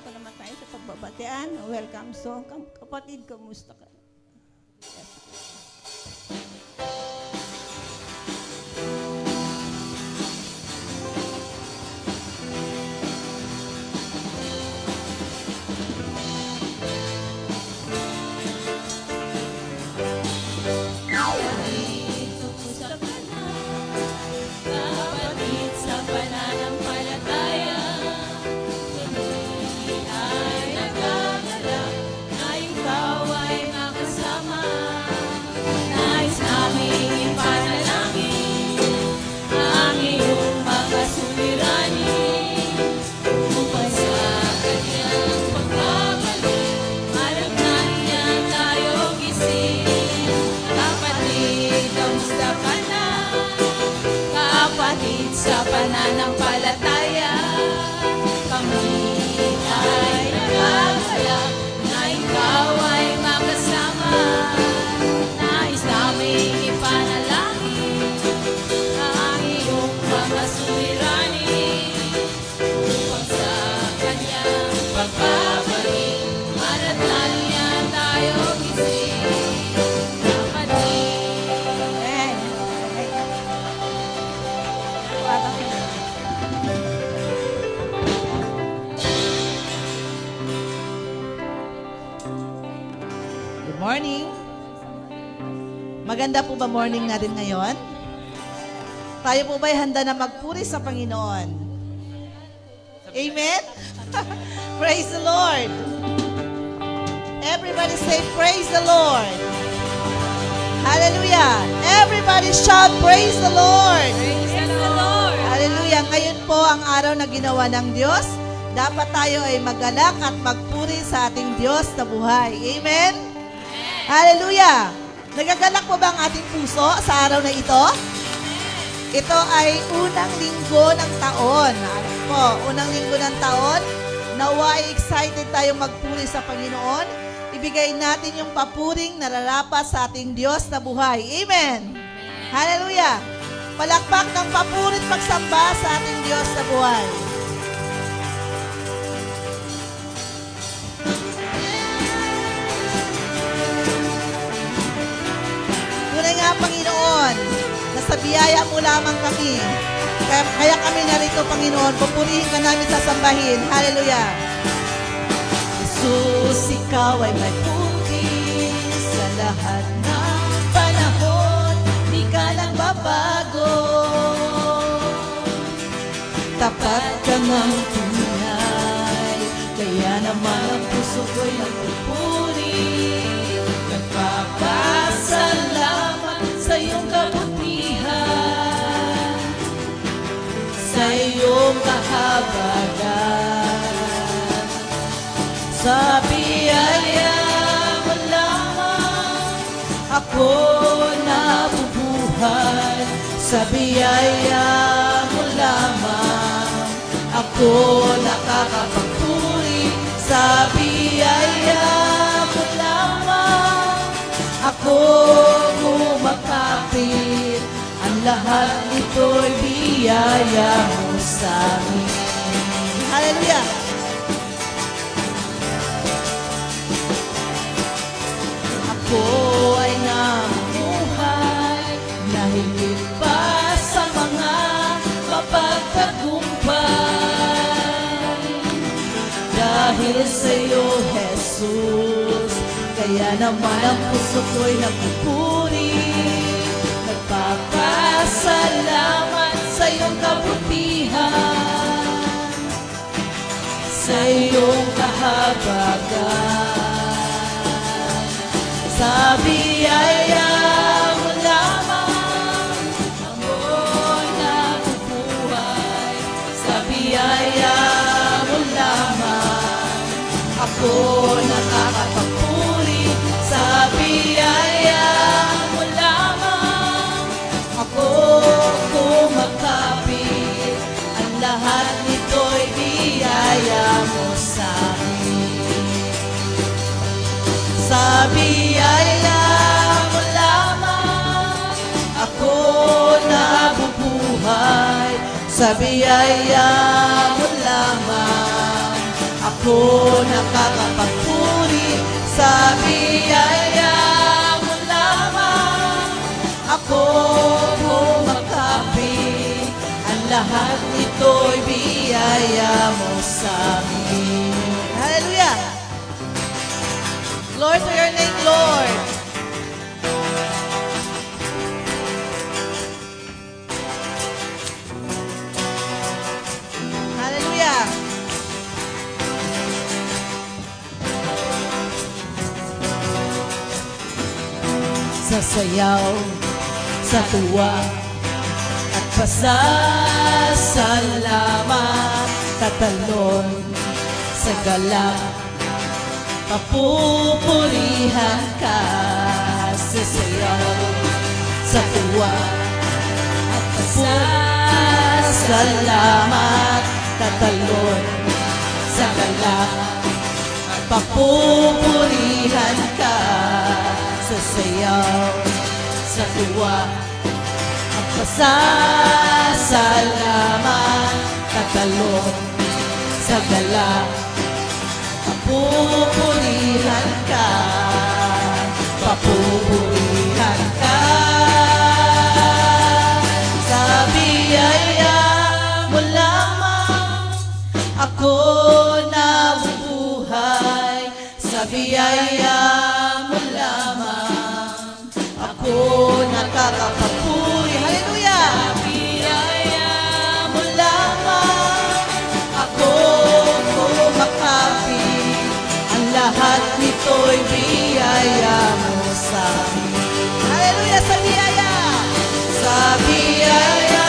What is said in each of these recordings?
Dako naman tayo sa pagbabatian. Welcome song. Kapatid, kamusta ka? Yes. Kapatid sa pananampalataya, hindi ay nagagalak na ikaw ay makasama. Nais naming ipanalangin ang iyong mga suliranin upang sa kanyang pagbabalik, maramdaman niya tayo gising. Kapatid, kamusta ka na? Kapatid sa pananampalataya, kami ay nagagalak na ikaw ay makasama. Nais naming ipanalangin ang iyong mga suliranin upang sa kanyang pagbabalik, maratnan niya tayo gising. Kapatid, Amen. Good morning. Maganda po ba morning natin ngayon? Tayo po ba'y handa na magpuri sa Panginoon? Amen? Praise the Lord. Everybody say, praise the Lord. Hallelujah. Everybody shout, praise the Lord. praise the Lord! Hallelujah. Ngayon po ang araw na ginawa ng Diyos. Dapat tayo ay magalak at magpuri sa ating Diyos na buhay. Amen? Hallelujah. Nagagalak po ba ang ating puso sa araw na ito? Ito ay unang linggo ng taon. Ano po, unang linggo ng taon. Nawa ay excited tayong magpuri sa Panginoon. Ibigay natin yung papuring nararapat sa ating Diyos na buhay. Amen. Hallelujah. Palakpak ng papuri at pagsamba sa ating Diyos na buhay. Tunay nga, Panginoon, nasa biyaya mo lamang kami. Kaya kami narito, Panginoon, pupurihin ka namin, sasambahin. Hallelujah. Jesus, ikaw ay may puti sa lahat ng panahon. Di ka lang babago. Tapat ka ng tunay. Kaya naman ang puso ko'y nagpupuri. Nagpapasalamat sa iyong kabutihan, sa iyong kahabagan. Sa biyaya mo lamang ako nabubuhay. Sa biyaya mo lamang ako nakakapagpuri. Sa biyaya mo lamang ako kumakapit. Ang lahat nito'y biyaya mo sa amin. Hallelujah! Ako ay namuhay na higit pa sa mga mapagtagumpay. Dahil sa iyo, Jesus, kaya naman ang puso ko'y nagpupuri. Nagpapasalamat sa iyong kabutihan, sa iyong kahabagan. Sa biyaya mo lamang ako'y nabubuhay. Sa biyaya mo lamang ako nakakapagpuri. Sa biyaya mo lamang ako kumakapit. Ang lahat nito'y biyaya mo sa akin. Sa biyaya mo lamang ako nabubuhay. Sa biyaya mo lamang Ako nakakapagpuri sa biyaya mo lamang. Ako kumakapit, ang lahat nito'y biyaya mo sa amin. Hallelujah! Glory to your name, Lord. Hallelujah! Sasayaw sa tuwa at pasasalamat, tatalon sa galak, papupurihan ka. Sasayaw sa tuwa at pasasalamat, tatalon sa galak, papupurihan ka. Sasayaw sa tuwa at pasasalamat, tatalon sa galak, papupurihan ka, papupurihan ka. Sa biyaya mo lamang ako nabubuhay. Sa biyaya mo lamang ako nakakapagpuri. Hallelujah! Sa biyaya mo lamang ako kumakapit, ang lahat nito'y biyaya mo sa amin. Hallelujah! Sa biyaya! Sa biyaya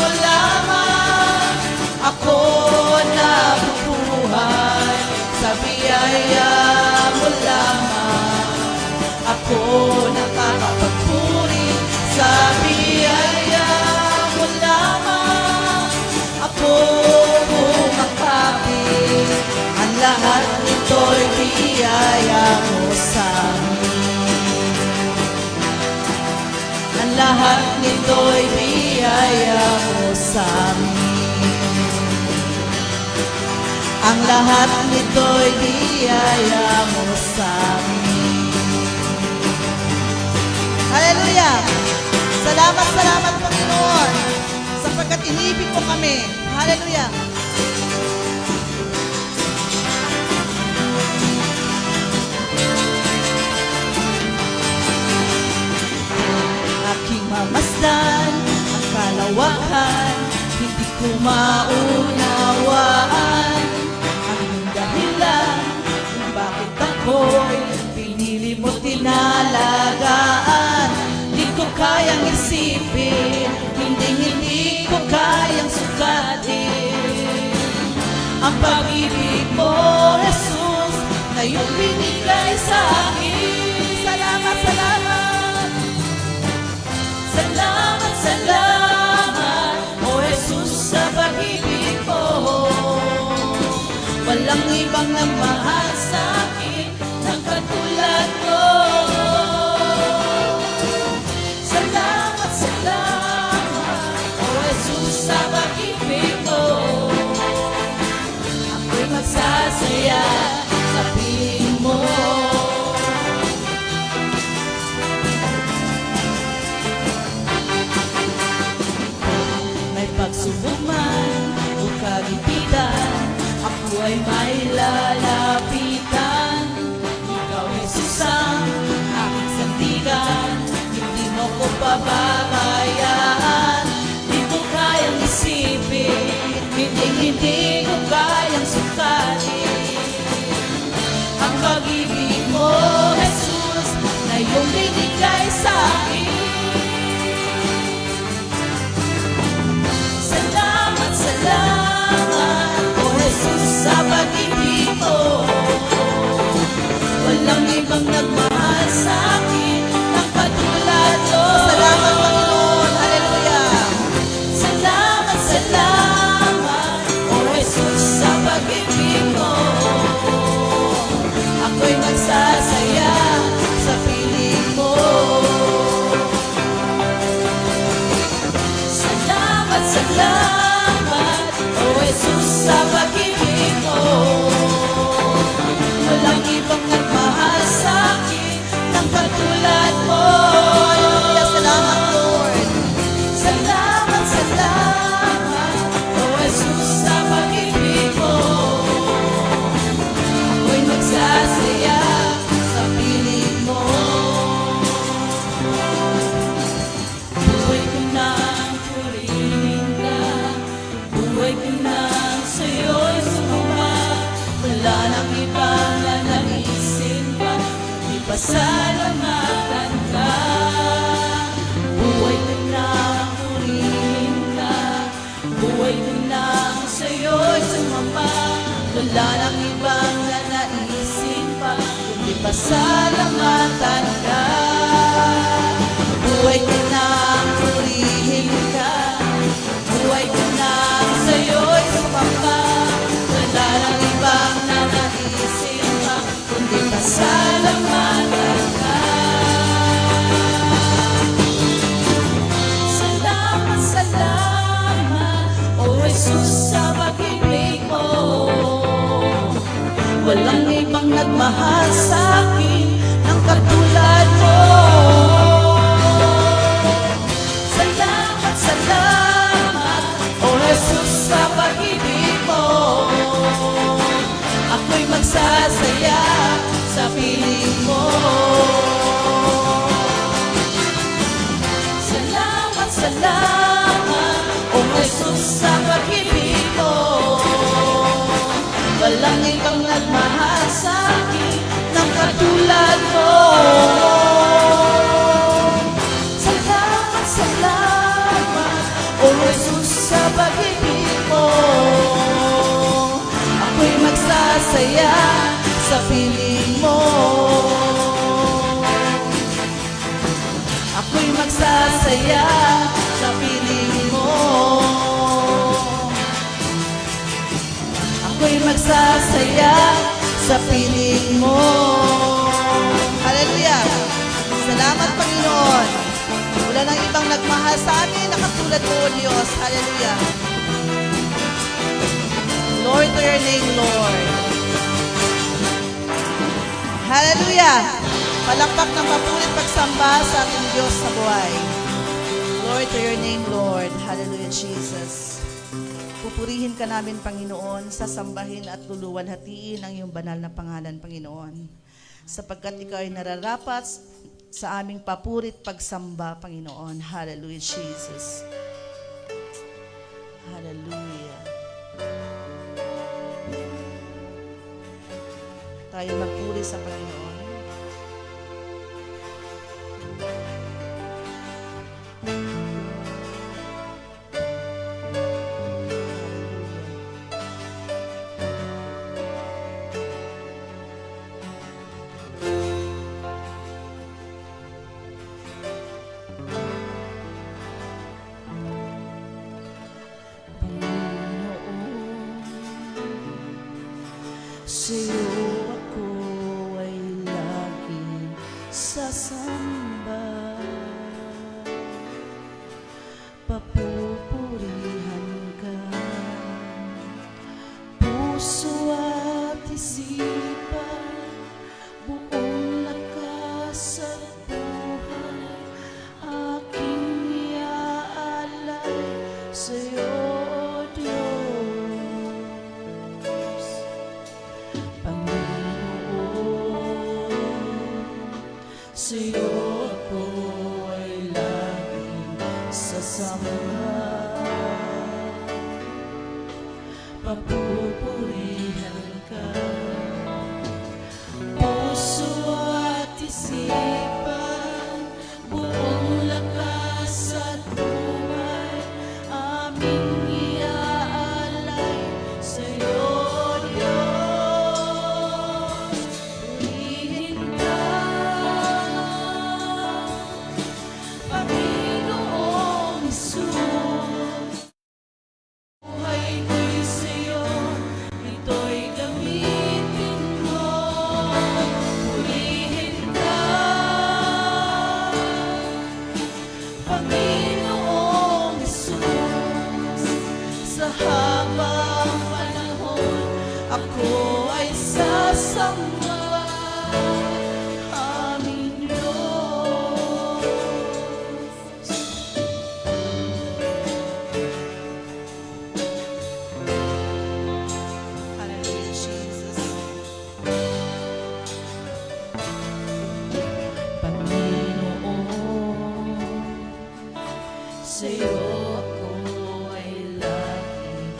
mo lamang ako nabubuhay. Sa biyaya mo lamang ako nakakapagpuri. Sa biyaya mo lamang ako kumakapit, ang lahat nito'y biyaya mo sa amin. Ang lahat nito'y biyaya mo sa amin. Ang lahat nito'y biyaya mo sa amin. Hallelujah! Salamat, salamat Panginoon, sapagkat inibig mo kami. Hallelujah! Aking mamasdan ang kalawakan, hindi ko maunawaan ang dahilan kung bakit ako'y pinili mo tinalagaan. Di ko kayang isipin, hindi ko kayang sukatin ang pag-ibig mo, Jesus, na iyong binigay sa akin. Salamat, salamat. Salamat, salamat, O Jesus, sa pag-ibig mo. Walang ibang nagmahal sa akin ng katulad mo. Salamat, salamat, O Jesus, sa pag-ibig mo. Ako'y magsasaya sa piling mo. May pagsubok man o kagipitan, ako ay may lalapitan. Ikaw, Jesus, ang aking sandigan, hindi mo ko pababayaan. Di ko kayang isipin, hindi ko kayang sukatin ang pag-ibig mo, Jesus, na iyong binigay sa akin. Salamat, salamat, O Jesus, sa pag-ibig mo. Walang ibang nagmahal sa akin ng katulad mo. Salamat, nang sa'yo'y sumamba. Wala nang ibang nanaisin pa, di pasalamatan ka. Buhay ko nang purihin ka, buhay ko nang sa'yo'y sumamba. Wala nang ibang nanaisin pa, kundi pasalamatan ka. Buhay ko nang purihin ka, buhay ko nang sa'yo'y sumamba. Wala nang ibang nanaisin pa, kundi pasalamatan ka. Salamat, salamat, O Jesus, sa pag-ibig mo. Walang ibang nagmahal sa'kin ng katulad mo. Salamat, salamat, O Jesus, sa pag-ibig mo. Ako'y magsasaya sa piling mo. Salamat, salamat, O Jesus, sa pag-ibig mo. Walang ibang nagmahal sa'kin ng katulad mo. Salamat, salamat, O Jesus, sa pag-ibig mo. Ako'y magsasaya sa piling mo. Ako'y magsasaya sa piling mo. Ako'y magsasaya sa piling mo. Hallelujah! Salamat, Panginoon. Wala nang ibang nagmahal sa amin na katulad mo, O Diyos. Hallelujah! Glory to your name, Lord. Hallelujah! Palakpak ng mapulit pagsamba sa ating Diyos sa buhay. Glory to your name, Lord. Hallelujah, Jesus. Pupurihin ka namin, Panginoon, sasambahin at luluwalhatiin ang iyong banal na pangalan, Panginoon. Sapagkat ikaw ay nararapat sa aming papurit pagsamba, Panginoon. Hallelujah, Jesus. Hallelujah. Tayo magpuri sa Panginoon. Sa'yo ako ay laging sasamba. Papupurihan ka, puso at isipan, buong lakas at buhay, aking iaalay sa'yo, Diyos. Sa'yo ako ay laging sasamba. Papupurihan ka, puso at isipan, buong lakas at buhay, aming iaalay sa'yo, Diyos. Purihin ka, Panginoong Jesus. Buhay ko'y sa'yo, ito'y gamitin mo. Purihin ka, Panginoong Jesus. Sa habang panahon, ako ay sasamba. Aming Diyos. Hallelujah, Jesus. Panginoon, sa'yo ako ay laging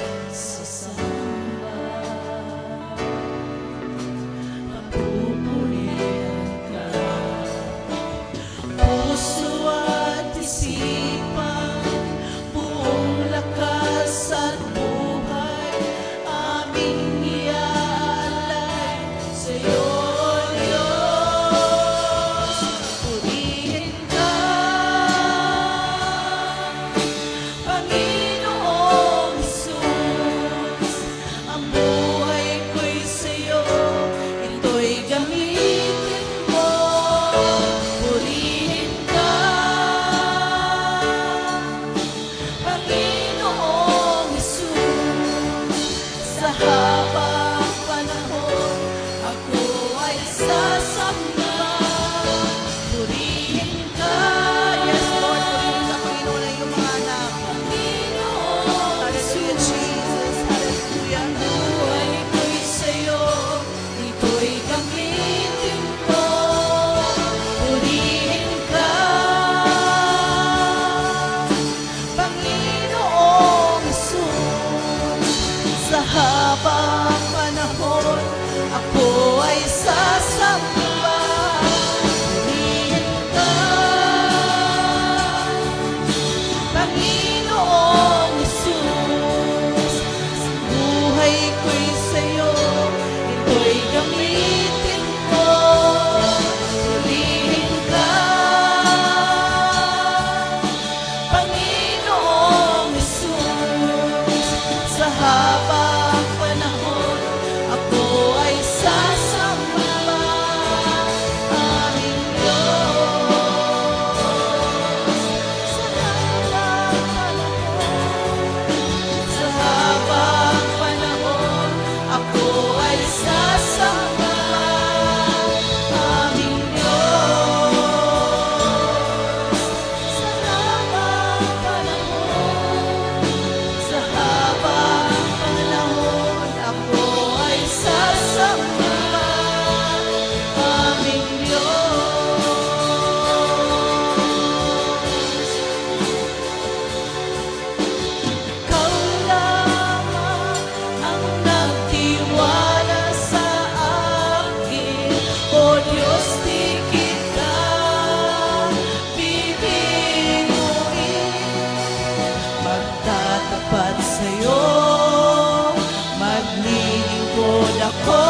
habang panahon ako ay sasamba. Purihin ka, Yes, Lord, purihin ka, Panginoon, ang iyong mga anak. Panginoon. Hallelujah, Jesus. Hallelujah. Buhay ko'y sa'yo, ito'y gamitin ko. Purihin ka, Panginoong Jesus. Sa habang panahon, ako ay sasamba. Purihin ka, Panginoong Jesus. Buhay ko'y sa'yo, Ito'y gamitin ko. Purihin ka, Panginoong Jesus. sa habang panahon, ako ay sasamba. Aming Diyos. Sa habang panahon, Sa habang panahon, ako ay sasamba. Aming Diyos. Sa habang panahon, sa habang panahon, ako ay sasamba. aming Diyos. Ikaw lamang ang nagtiwala sa akin, O Diyos, di kita bibiguin. Magtatapat sa'yo, maglilingkod ako,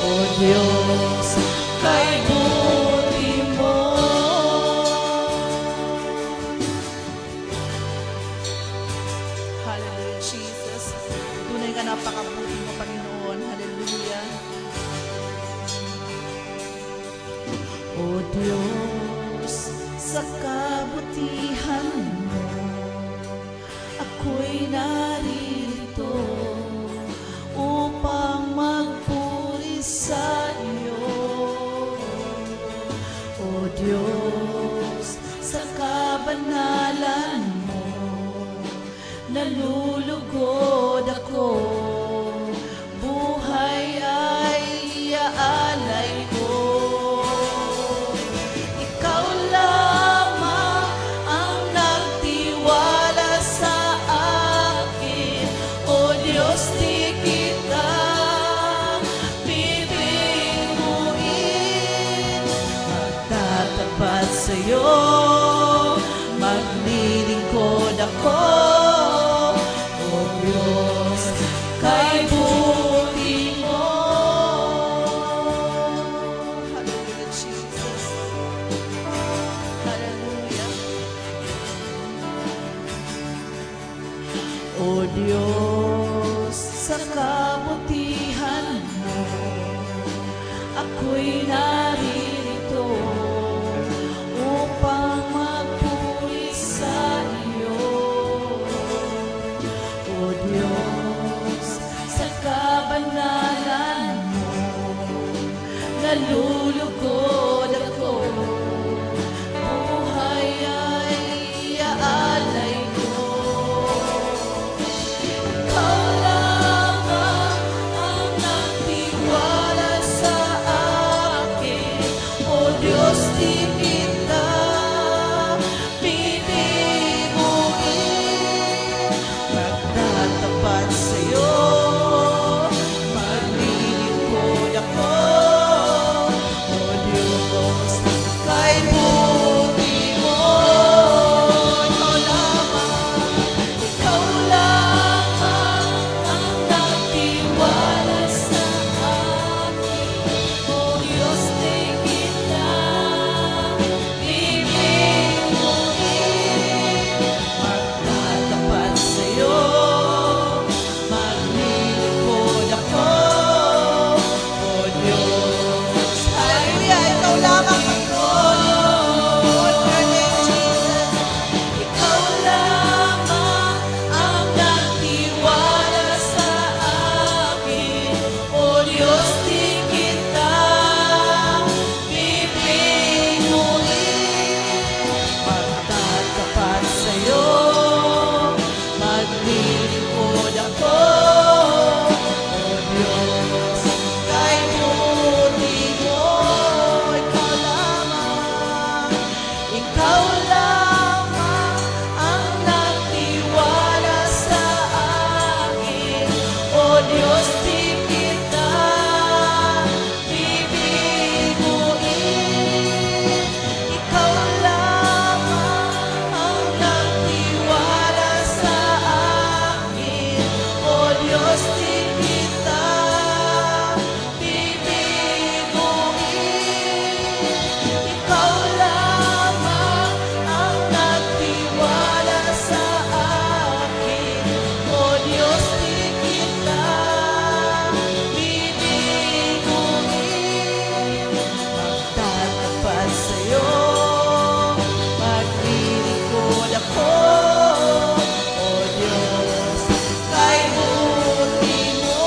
O Diyos, Kay buti mo. Hallelujah, Jesus. Tunay ka napakabuti mo, Panginoon. Hallelujah. O Diyos, sa kabutihan mo, ako'y naririto upang magpuri sa iyo. O Diyos, sa kabanalan mo, nalulugod ako, buhay ay iaalay ko. Ikaw lamang ang nagtiwala sa akin, O Diyos, di kita bibiguin. Magtatapat sa'yo, maglilingkod ako, O Diyos, kay buti mo. Hallelujah, Jesus. Hallelujah. O Diyos, sa kabutihan mo, ako'y naririto upang magpuri sa iyo. O Diyos, sa kabanalan mo, nalulugod ako, buhay ay iaalay ko. Ikaw lamang ang nagtiwala sa akin, O Diyos, di kita bibiguin. Magtatapat sa'yo, maglilingkod ako, O Diyos, kay buti mo. Ikaw lamang ang nagtiwala sa akin, O Diyos, di kita bibiguin. Magtatapat sa'yo, maglilingkod Diyos di kita bibiguin. Ikaw lamang ang nagtiwala sa akin. O Diyos di kita bibiguin. Magtatapat sa'yo, maglilingkod ako. O Diyos, kay buti mo.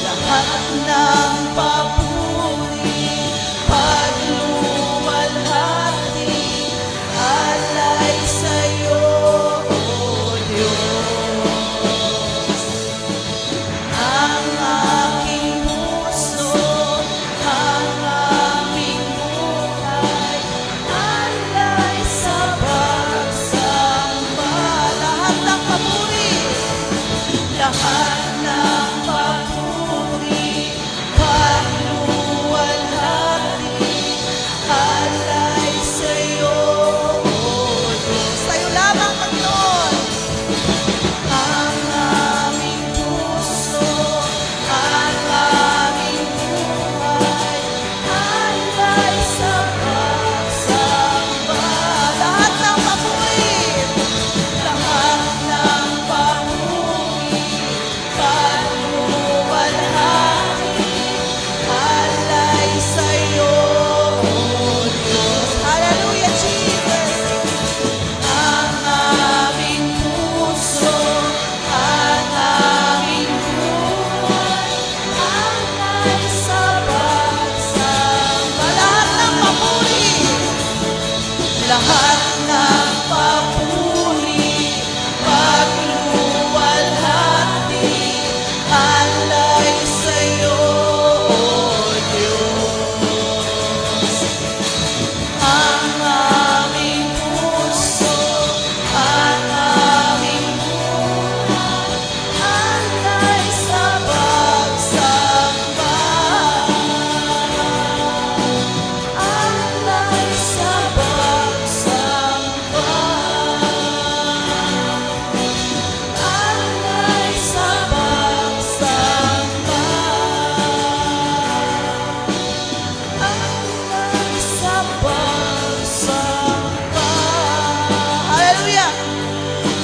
Lahat ng papuri, pagluwalhati, alay sa'yo, O Diyos. Ang aking puso, ang aming buhay, alay sa pagsamba. Lahat ng papuri, lahat ng papuri, pagluwalhati, alay sa'yo, O Diyos. Sa'yo lamang, Panginoon. Ang aming puso, ang aming buhay, alay sa pagsamba. Lahat ng papuri, lahat ng papuri, pagluwalhati, alay sa'yo, O Diyos. Hallelujah, Jesus. Ang aming puso, ang aming buhay, alay sa pagsamba. Lahat ng papuri, lahat ng papuri, pagluwalhati, alay sa'yo, O Diyos. Ang aming puso, ang aming buhay, alay sa pagsamba. Alay sa pagsamba. Alay sa pagsamba. Alay sa pagsamba. Hallelujah!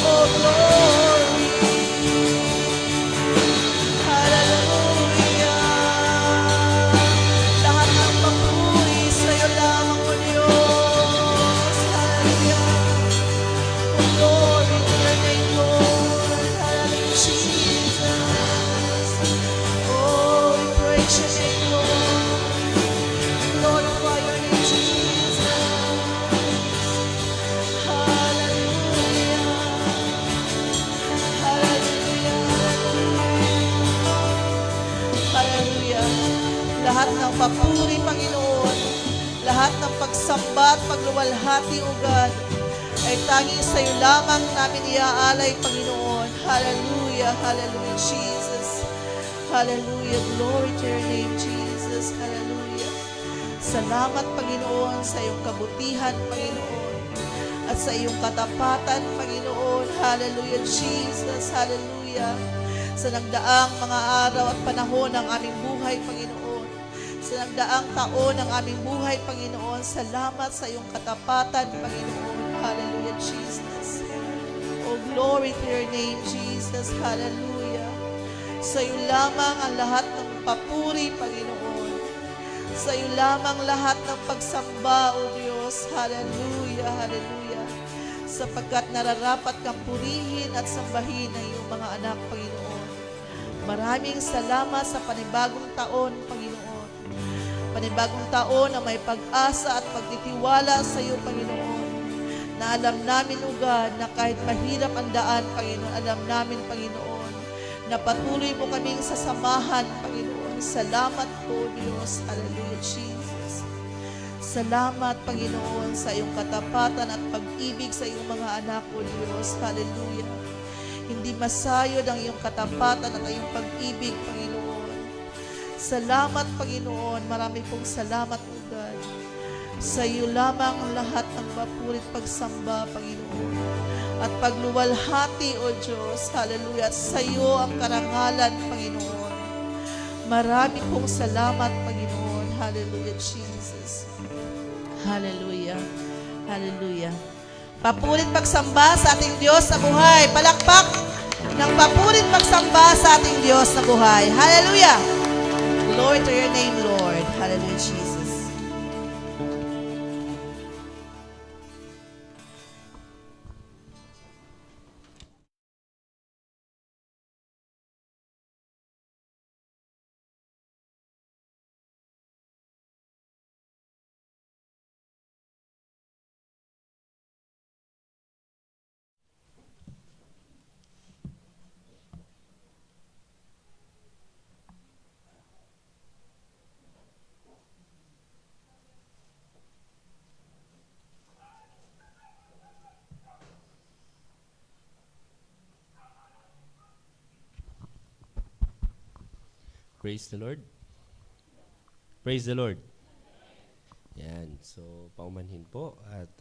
Oh, glory! Hallelujah! Lahat ng papuri sa'yo lamang, O Diyos. Hallelujah! Oh, glory to your name, Lord. Hallelujah, Jesus. Oh, we praise your name, Lord. Glorify your name, Jesus. Hallelujah. Hallelujah. Hallelujah. Lahat ng papuri, Panginoon, lahat ng pagsamba at pagluwalhati, O God, ay tanging sa iyo lamang namin iaalay, Panginoon. Hallelujah. Hallelujah, Jesus. Hallelujah. Glory to your name, Jesus. Hallelujah. Salamat, Panginoon, sa iyong kabutihan, Panginoon, at sa iyong katapatan, Panginoon. Hallelujah, Jesus. Hallelujah. Sa nagdaang mga araw at panahon ng aming buhay, Panginoon. Sa nagdaang taon ng aming buhay, Panginoon. Salamat sa iyong katapatan, Panginoon. Hallelujah, Jesus. Oh, glory to your name, Jesus. Hallelujah. Sa iyo lamang ang lahat ng papuri, Panginoon. Sa iyo lamang lahat ng pagsamba, O Diyos. Hallelujah, hallelujah. Sapagkat nararapat kang purihin at sambahin ng iyong mga anak, Panginoon. Maraming salamat sa panibagong taon, Panginoon. Panibagong taon na may pag-asa at pagtitiwala sa iyo, Panginoon. Na alam namin, O God, na kahit mahirap ang daan, Panginoon, alam namin, Panginoon, na patuloy mo kaming sasamahan, Panginoon. Salamat po, Diyos. Hallelujah, Jesus. Salamat, Panginoon, sa iyong katapatan at pag-ibig sa iyong mga anak, O Diyos. Hallelujah. Hindi masayod ang iyong katapatan at iyong pag-ibig, Panginoon. Salamat, Panginoon. Marami pong salamat, O God. Sa iyo lamang ang lahat ng mapurit pagsamba, Panginoon. at pagluwalhati, O Diyos. Hallelujah. At sa iyo ang karangalan, Panginoon. Marami pong salamat, Panginoon. Hallelujah, Jesus. Hallelujah. Hallelujah. Papurit pagsamba sa ating Diyos na buhay. Palakpak ng papurit pagsamba sa ating Diyos na buhay. Hallelujah. Glory to your name, Lord. Hallelujah, Jesus. Praise the Lord. Praise the Lord. Yan. So, paumanhin po. At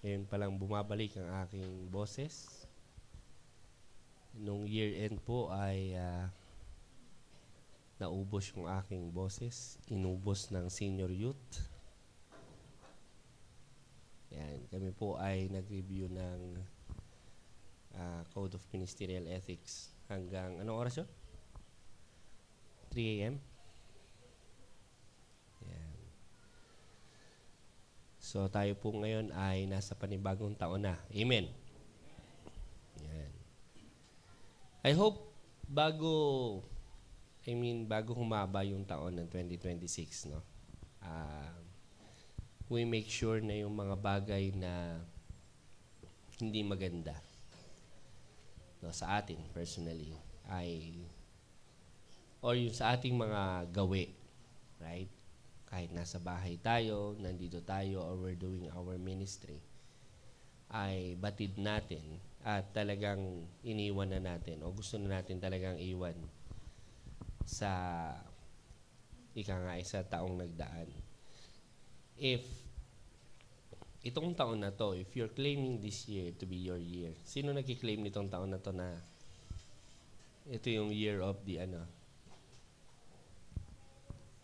ngayon palang bumabalik ang aking boses. Nung year-end po ay naubos yung aking boses. Inubos ng senior youth. Yan. Kami po ay nag-review ng Code of Ministerial Ethics hanggang, anong oras yun? 3 a.m. Yan. So tayo po ngayon ay nasa panibagong taon na. Amen. Yan. I hope bago humaba yung taon ng 2026, no? We make sure na yung mga bagay na hindi maganda, no, sa atin personally ay or yung sa ating mga gawi, right? Kahit nasa bahay tayo, nandito tayo, or we're doing our ministry, ay batid natin at talagang iniwan na natin o gusto na natin talagang iwan sa sa taong nagdaan. If itong taon na to, if you're claiming this year to be your year, sino nagki-claim nitong taon na to na ito yung year of the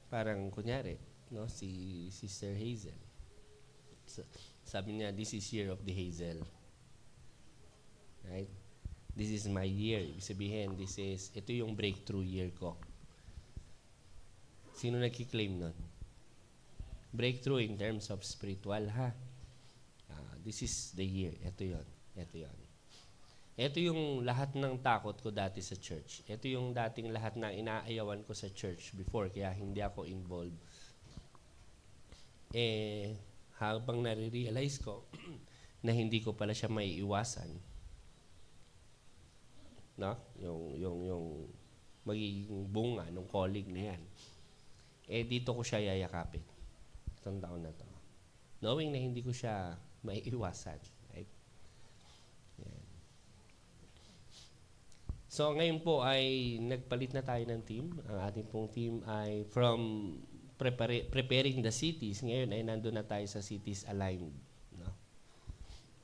parang kunyari, no, si Sister Hazel. Sabi niya, this is year of the Hazel. Right? This is my year. Ibig sabihin, ito yung breakthrough year ko. Sino nagki-claim nun? Breakthrough in terms of spiritual, ha? This is the year. Ito yon. Ito yon. Ito yung lahat ng takot ko dati sa church. Ito yung dating lahat na inaayawan ko sa church before, kaya hindi ako involved. Habang nare-realize ko na hindi ko pala siya maiiwasan, no? Yung magiging bunga ng calling na yan, dito ko siya yayakapin. Itong taon na to. Knowing na hindi ko siya maiiwasan. Right? Yan. So ngayon po ay nagpalit na tayo ng team. Ang ating pong team ay from preparing the cities. Ngayon ay nandun na tayo sa cities aligned. No?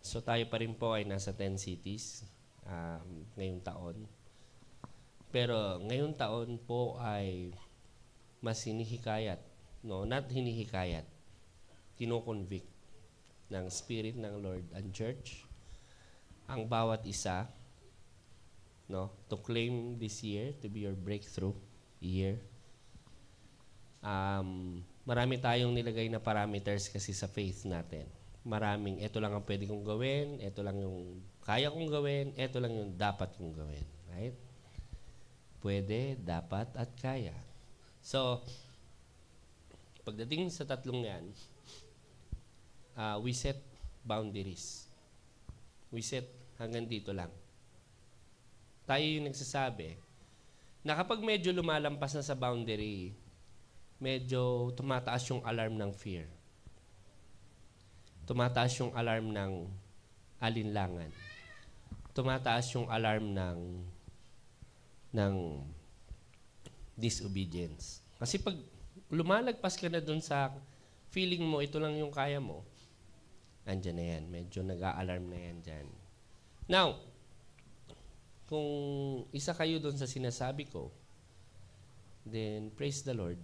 So tayo pa rin po ay nasa 10 cities ngayong taon. Pero ngayong taon po ay mas hinihikayat, no, not hinihikayat, kino-convict ng Spirit ng Lord and Church ang bawat isa, no, to claim this year to be your breakthrough year. Marami tayong nilagay na parameters kasi sa faith natin. Maraming, ito lang ang pwede kong gawin, ito lang yung kaya kong gawin, ito lang yung dapat kong gawin. Right? Pwede, dapat, at kaya. So, pagdating sa tatlong yan, we set boundaries. We set hanggang dito lang. Tayo yung nagsasabi na kapag medyo lumalampas na sa boundary, medyo tumataas yung alarm ng fear. Tumataas yung alarm ng alinlangan. Tumataas yung alarm ng disobedience. Kasi pag lumalagpas ka na dun sa feeling mo, ito lang yung kaya mo, andyan na yan. Medyo nag-a-alarm na yan dyan. Now, kung isa kayo doon sa sinasabi ko, then praise the Lord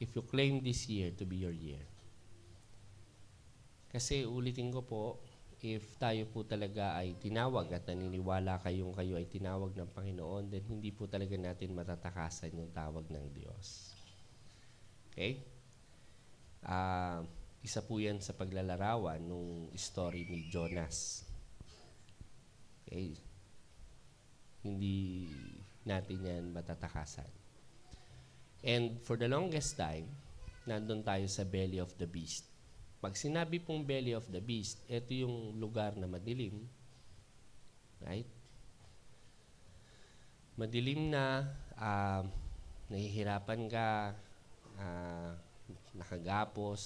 if you claim this year to be your year. Kasi ulitin ko po, if tayo po talaga ay tinawag at naniniwala kayo ay tinawag ng Panginoon, then hindi po talaga natin matatakasan yung tawag ng Diyos. Okay? Isa po yan sa paglalarawan nung story ni Jonas. Okay? Hindi natin yan matatakasan. And for the longest time, nandun tayo sa belly of the beast. Pag sinabi pong belly of the beast, ito yung lugar na madilim. Right? Madilim na, nahihirapan ka, nakagapos,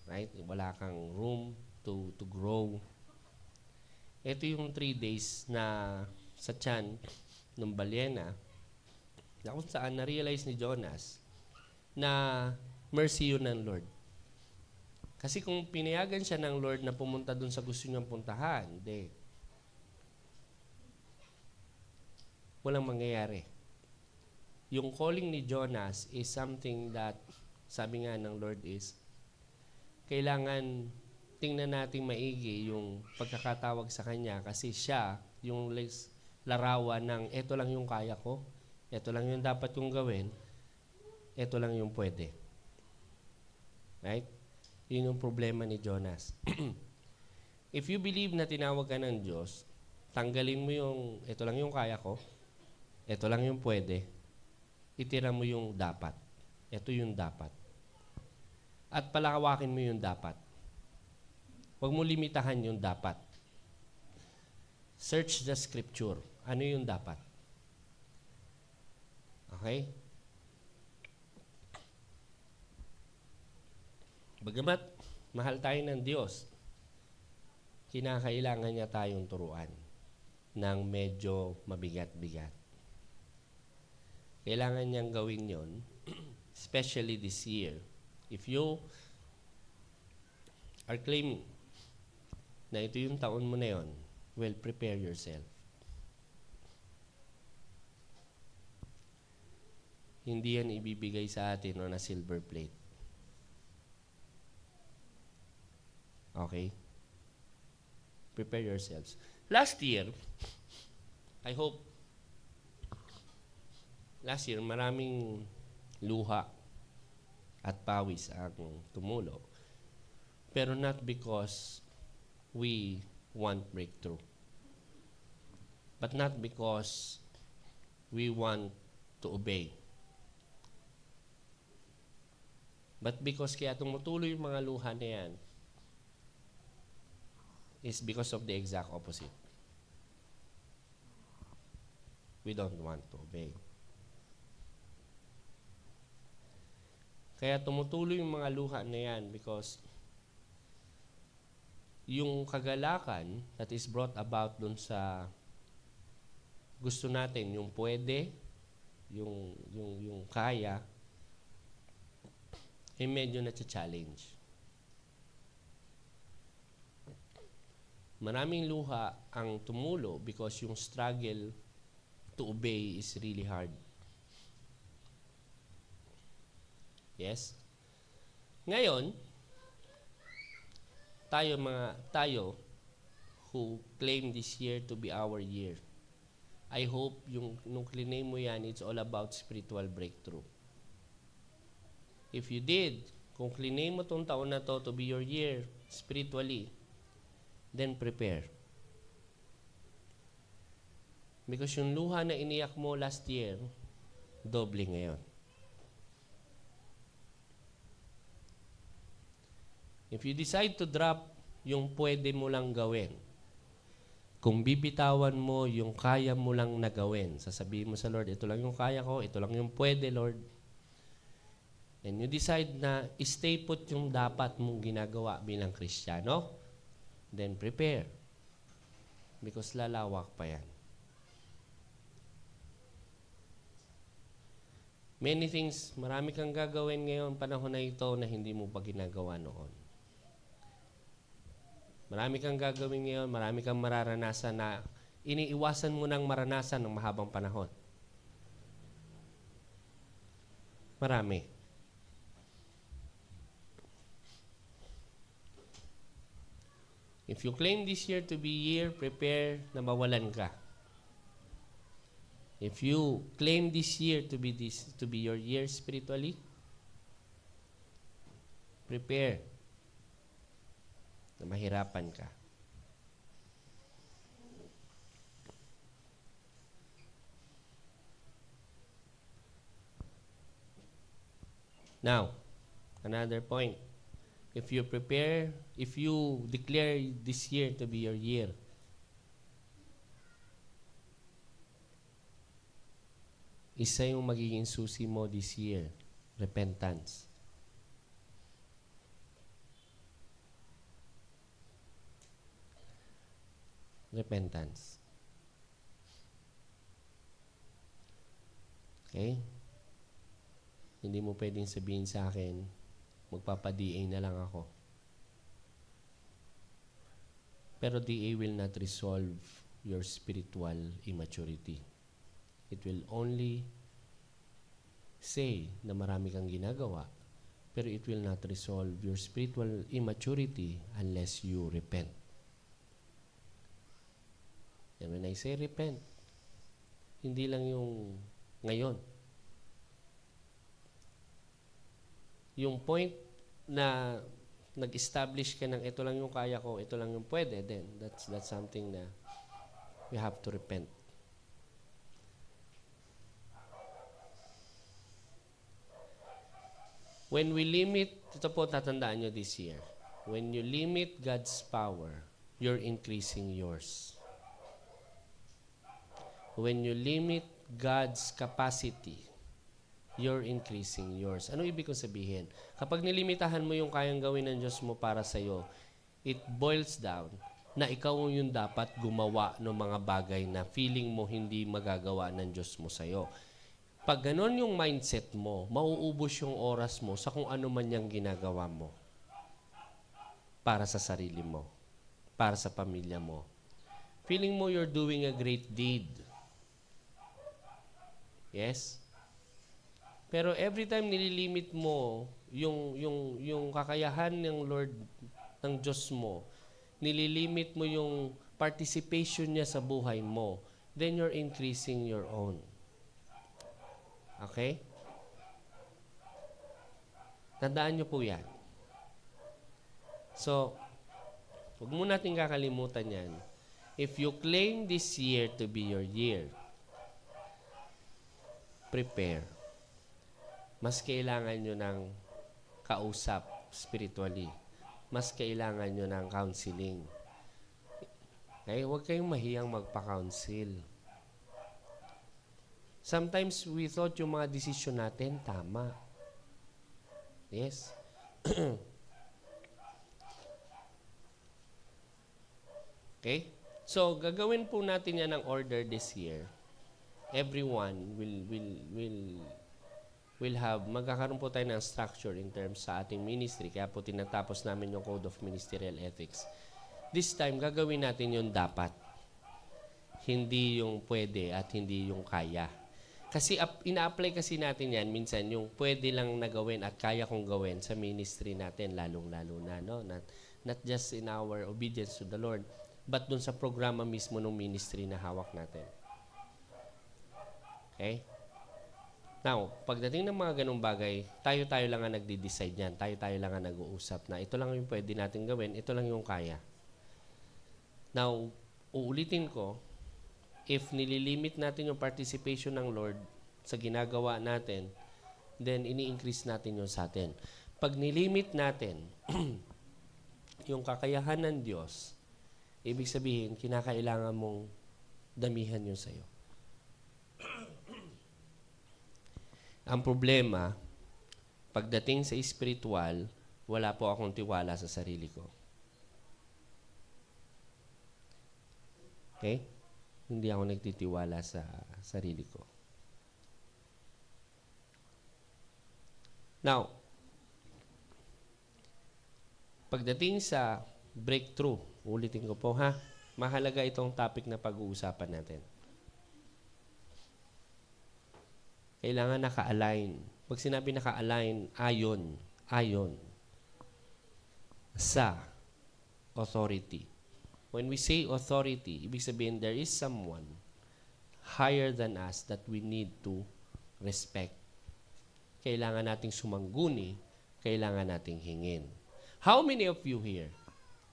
right? Wala kang room to grow. Ito yung 3 days na sa tiyan ng balyena, na kung saan na-realize ni Jonas na mercy yun ng Lord. Kasi kung pinayagan siya ng Lord na pumunta dun sa gusto niyang puntahan, hindi. Walang mangyayari. Yung calling ni Jonas is something that, sabi nga ng Lord is, kailangan tingnan natin maigi yung pagkakatawag sa Kanya kasi siya, yung larawan ng, eto lang yung kaya ko, eto lang yung dapat kong gawin, eto lang yung pwede. Right? Yun yung problema ni Jonas. If you believe na tinawag ka ng Diyos, tanggalin mo yung, ito lang yung kaya ko, ito lang yung pwede, itira mo yung dapat. Ito yung dapat. At palakawakin mo yung dapat. Huwag mo limitahan yung dapat. Search the scripture. Ano yung dapat? Okay? Bagamat mahal tayo ng Diyos, kinakailangan niya tayong turuan ng medyo mabigat-bigat. Kailangan niyang gawin yon, especially this year. If you are claiming na ito yung taon mo na yon, well, prepare yourself. Hindi yan ibibigay sa atin on a silver plate. Okay? Prepare yourselves. Last year, maraming luha at pawis ang tumulo. Pero not because we want breakthrough. But not because we want to obey. But because kaya tumutuloy yung mga luha na yan, is because of the exact opposite. We don't want to obey. Kaya tumutuloy yung mga luha na yan because yung kagalakan that is brought about dun sa gusto natin, yung pwede, yung kaya, ay medyo na-challenge. Maraming luha ang tumulo because yung struggle to obey is really hard. Yes? Ngayon, tayo who claim this year to be our year, I hope nung claim mo yan, it's all about spiritual breakthrough. If you did, kung claim mo tong taon na to be your year spiritually, then prepare. Because yung luha na iniyak mo last year, doble ngayon. If you decide to drop yung pwede mo lang gawin, kung bibitawan mo yung kaya mo lang na gawin, sasabihin mo sa Lord, ito lang yung kaya ko, ito lang yung pwede, Lord. And you decide na stay put yung dapat mong ginagawa bilang Kristiyano, then prepare. Because lalawak pa yan. Many things, marami kang gagawin ngayon panahon na ito na hindi mo pa ginagawa noon. Marami kang gagawin ngayon, marami kang mararanasan na iniiwasan mo nang maranasan ng mahabang panahon. Marami. If you claim this year to be year, prepare na mawalan ka. If you claim this year to be your year spiritually, prepare na mahirapan ka. Now, another point. If you declare this year to be your year, isa yung magiging susi mo this year, repentance. Repentance. Okay? Hindi mo pwedeng sabihin sa akin, magpapa-DA na lang ako. Pero DA will not resolve your spiritual immaturity. It will only say na marami kang ginagawa, pero it will not resolve your spiritual immaturity unless you repent. And when I say repent, hindi lang yung ngayon. Yung point na nag-establish ka ng ito lang yung kaya ko, ito lang yung pwede, then that's something na we have to repent. When we limit, ito po tatandaan nyo this year, when you limit God's power, you're increasing yours. When you limit God's capacity, you're increasing yours. Ano ibig kong sabihin? Kapag nilimitahan mo yung kayang gawin ng Diyos mo para sa'yo, it boils down na ikaw yung dapat gumawa ng mga bagay na feeling mo hindi magagawa ng Diyos mo sa'yo. Pag ganon yung mindset mo, mauubos yung oras mo sa kung ano man yung ginagawa mo para sa sarili mo, para sa pamilya mo. Feeling mo you're doing a great deed. Yes? Pero every time nililimit mo yung kakayahan ng Lord, ng Diyos mo, nililimit mo yung participation niya sa buhay mo, then you're increasing your own. Okay? Tandaan niyo po yan. So, huwag mo natin kakalimutan yan. If you claim this year to be your year, prepare. Mas kailangan nyo ng kausap spiritually. Mas kailangan nyo ng counseling. Okay? Huwag kayong mahiyang magpa-counsel. Sometimes we thought yung mga desisyon natin tama. Yes? Okay? So, gagawin po natin yan ng order this year. Everyone will have, magkakaroon po tayo ng structure in terms sa ating ministry. Kaya po tinatapos namin yung Code of Ministerial Ethics. This time, gagawin natin yung dapat. Hindi yung pwede at hindi yung kaya. Kasi ina-apply kasi natin yan, minsan yung pwede lang na gawin at kaya kong gawin sa ministry natin, lalong-lalo na. No? Not just in our obedience to the Lord, but dun sa programa mismo ng ministry na hawak natin. Okay? Now, pagdating ng mga ganung bagay, tayo-tayo lang ang nagde-decide yan. Tayo-tayo lang ang nag-uusap na ito lang yung pwede natin gawin, ito lang yung kaya. Now, uulitin ko, if nililimit natin yung participation ng Lord sa ginagawa natin, then ini-increase natin yun sa atin. Pag nilimit natin yung kakayahan ng Diyos, ibig sabihin, kinakailangan mong damihan yun sa'yo. Ang problema, pagdating sa spiritual, wala po akong tiwala sa sarili ko. Okay? Hindi ako nagtitiwala sa sarili ko. Now, pagdating sa breakthrough, Ulitin ko po ha. Mahalaga itong topic na pag-uusapan natin. Kailangan naka-align. Pag sinabi naka-align, ayon sa authority. When we say authority, ibig sabihin there is someone higher than us that we need to respect. Kailangan nating sumangguni, kailangan nating hingin. How many of you here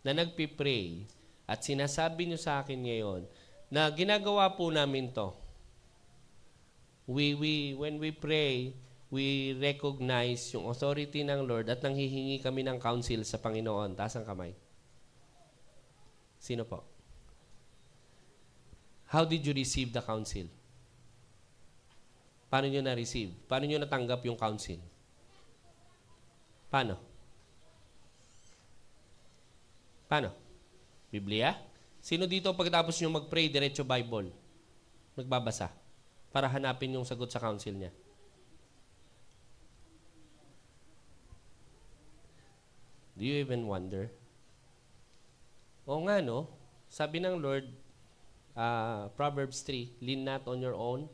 na nagpipray at sinasabi nyo sa akin ngayon na ginagawa po namin to? When we pray, we recognize yung authority ng Lord at nanghihingi kami ng counsel sa Panginoon. Taas ang kamay. Sino po? How did you receive the counsel? Paano nyo na-receive? Paano nyo natanggap yung counsel? Paano? Paano? Biblia? Sino dito pagkatapos nyo mag-pray, diretso Bible? Nagbabasa? Para hanapin yung sagot sa counsel niya. Do you even wonder? Oo nga, no? Sabi ng Lord, Proverbs 3, lean not on your own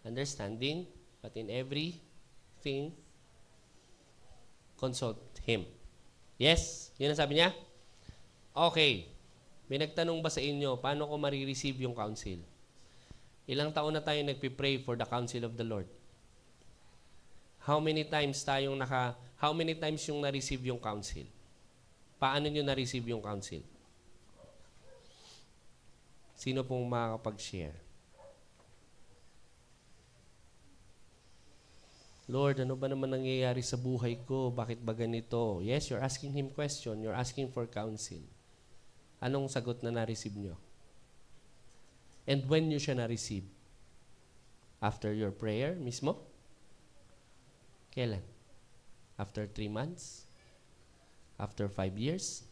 understanding, but in everything, consult Him. Yes? Yun ang sabi niya? Okay. May nagtanong ba sa inyo, paano ko marireceive yung counsel? Ilang taon na tayo nagpipray for the counsel of the Lord? How many times yung na-receive yung counsel? Paano nyo na-receive yung counsel? Sino pong makakapag-share? Lord, ano ba naman nangyayari sa buhay ko? Bakit ba ganito? Yes, you're asking Him question. You're asking for counsel. Anong sagot na na-receive nyo? And when nyo siya na-receive? After your prayer mismo? Kailan? After 3 months? After 5 years?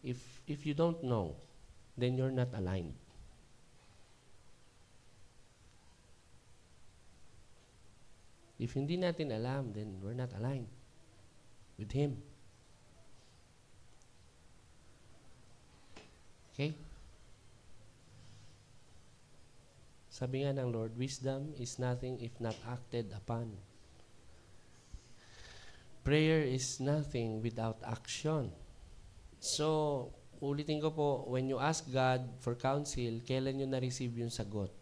If you don't know, then you're not aligned. If hindi natin alam, then we're not aligned with Him. Okay? Sabi nga ng Lord, wisdom is nothing if not acted upon. Prayer is nothing without action. So, ulitin ko po, when you ask God for counsel, kailan nyo na-receive yung sagot?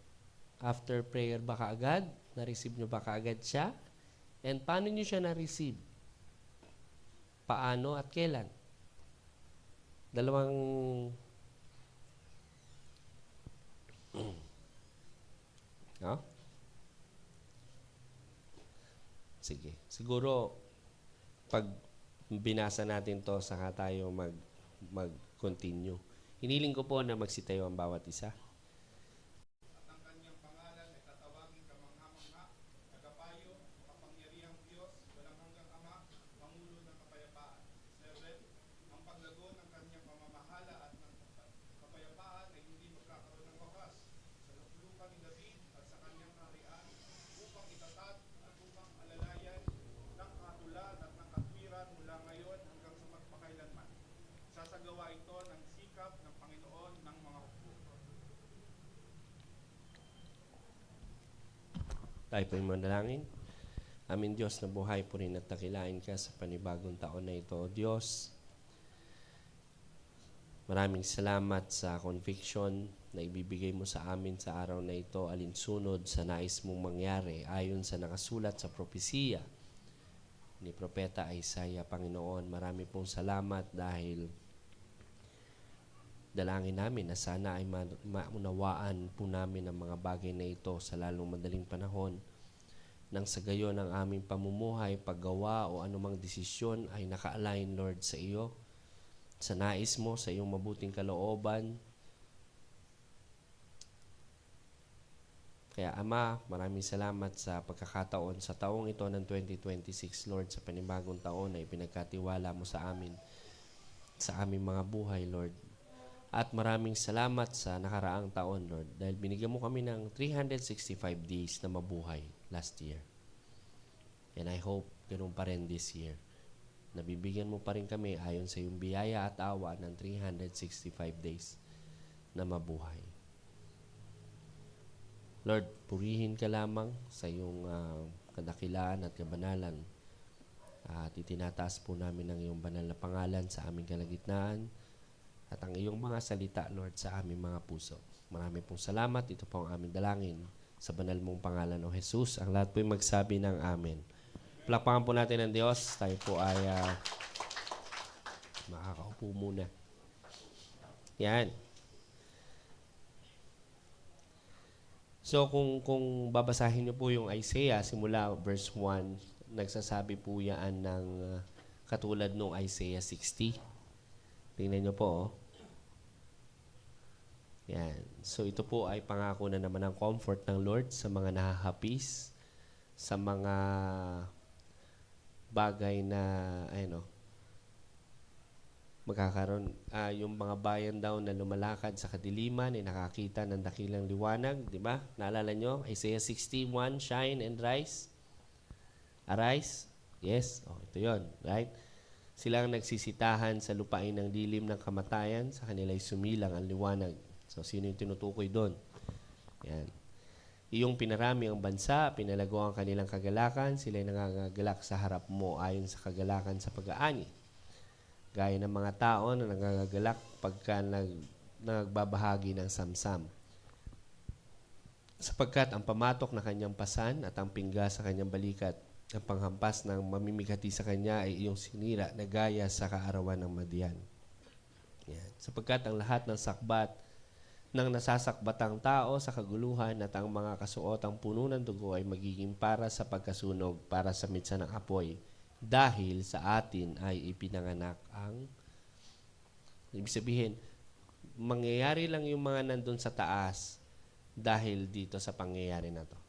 After prayer ba kaagad? Na-receive nyo ba kaagad siya? And paano nyo siya na-receive? Paano at kailan? Dalawang no? Sige. Siguro, pag binasa natin to, saka tayo mag-continue. Hiniling ko po na magsitayo ang bawat isa. Tayo po yung manalangin. Amin Diyos na buhay po rin at nakilain ka sa panibagong taon na ito. O Diyos, maraming salamat sa conviction na ibibigay mo sa amin sa araw na ito, alinsunod sa nais mong mangyari ayon sa nakasulat sa propesiya ni Propeta Isaiah. Panginoon, marami pong salamat dahil dalangin namin na sana ay maunawaan po namin ang mga bagay na ito sa lalong madaling panahon nang sa gayon ang aming pamumuhay, paggawa o anumang desisyon ay naka-align, Lord, sa iyo, sa nais mo, sa iyong mabuting kalooban. Kaya Ama, maraming salamat sa pagkakataon sa taong ito ng 2026, Lord, sa panibagong taon na ipinagkatiwala mo sa amin, sa aming mga buhay, Lord. At maraming salamat sa nakaraang taon, Lord, dahil binigyan mo kami ng 365 days na mabuhay last year. And I hope Ganun pa rin this year. Nabibigyan mo pa rin kami ayon sa iyong biyaya at awa ng 365 days na mabuhay. Lord, purihin ka lamang sa iyong kadakilaan at kabanalan. At itinataas po namin ang iyong banal na pangalan sa aming kalagitnaan at ang iyong mga salita, Lord, sa aming mga puso. Marami pong salamat. Ito po ang aming dalangin sa banal mong pangalan, O Jesus. Ang lahat po'y magsabi ng Amen. Palakpakan po natin ang Diyos. Tayo po ay makakaupo muna. Yan. So kung babasahin niyo po yung Isaiah simula verse 1, nagsasabi po yan ng katulad nung Isaiah 60. Tingnan niyo po, oh. Yan. So ito po ay pangako na naman ng comfort ng Lord sa mga nahahapis, sa mga bagay na magkakaroon yung mga bayan daw na lumalakad sa kadiliman ay nakakita ng dakilang liwanag, di ba? Naalala nyo? Isaiah 61, shine and rise. Arise. Yes. Oh, ito yon, right? Silang nagsisitahan sa lupain ng dilim ng kamatayan, sa kanila'y sumilang ang liwanag. So, sino yung tinutukoy doon? Yan. Iyong pinarami ang bansa, pinalago ang kanilang kagalakan, sila'y nangangagalak sa harap mo ayon sa kagalakan sa pag-aani. Gaya ng mga tao na nangangagalak pagka nagbabahagi ng samsam. Sapagkat ang pamatok na kanyang pasan at ang pingga sa kanyang balikat, ang panghampas ng mamimigati sa kanya ay iyong sinira na gaya sa kaarawan ng Madian. Yan. Sapagkat ang lahat ng sakbat ng nasasakbatang tao sa kaguluhan at ang mga kasuotang puno ng dugo ay magiging para sa pagkasunog, para sa mitsa ng apoy. Dahil sa atin ay ipinanganak ang, ibig sabihin, mangyayari lang yung mga nandun sa taas dahil dito sa pangyayari na to.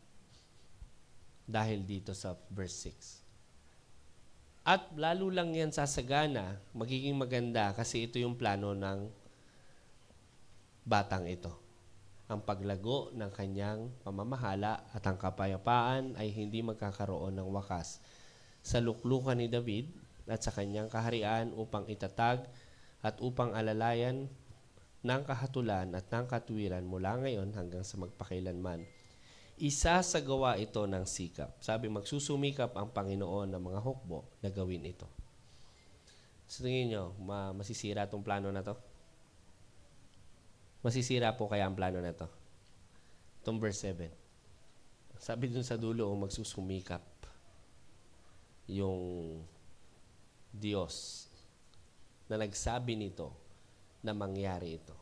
Dahil dito sa verse 6. At lalo lang yan sasagana, magiging maganda kasi ito yung plano ng batang ito. Ang paglago ng kanyang pamamahala at ang kapayapaan ay hindi magkakaroon ng wakas sa luklukan ni David at sa kanyang kaharian upang itatag at upang alalayan ng kahatulan at ng katuwiran mula ngayon hanggang sa magpakailanman. Isa sa gawa ito ng sikap. Sabi, magsusumikap ang Panginoon ng mga hukbo na gawin ito. So tingin nyo, masisira itong plano na to? Masisira po kaya ang plano na to? Itong verse 7. Sabi dun sa dulo, magsusumikap yung Diyos na nagsabi nito na mangyari ito.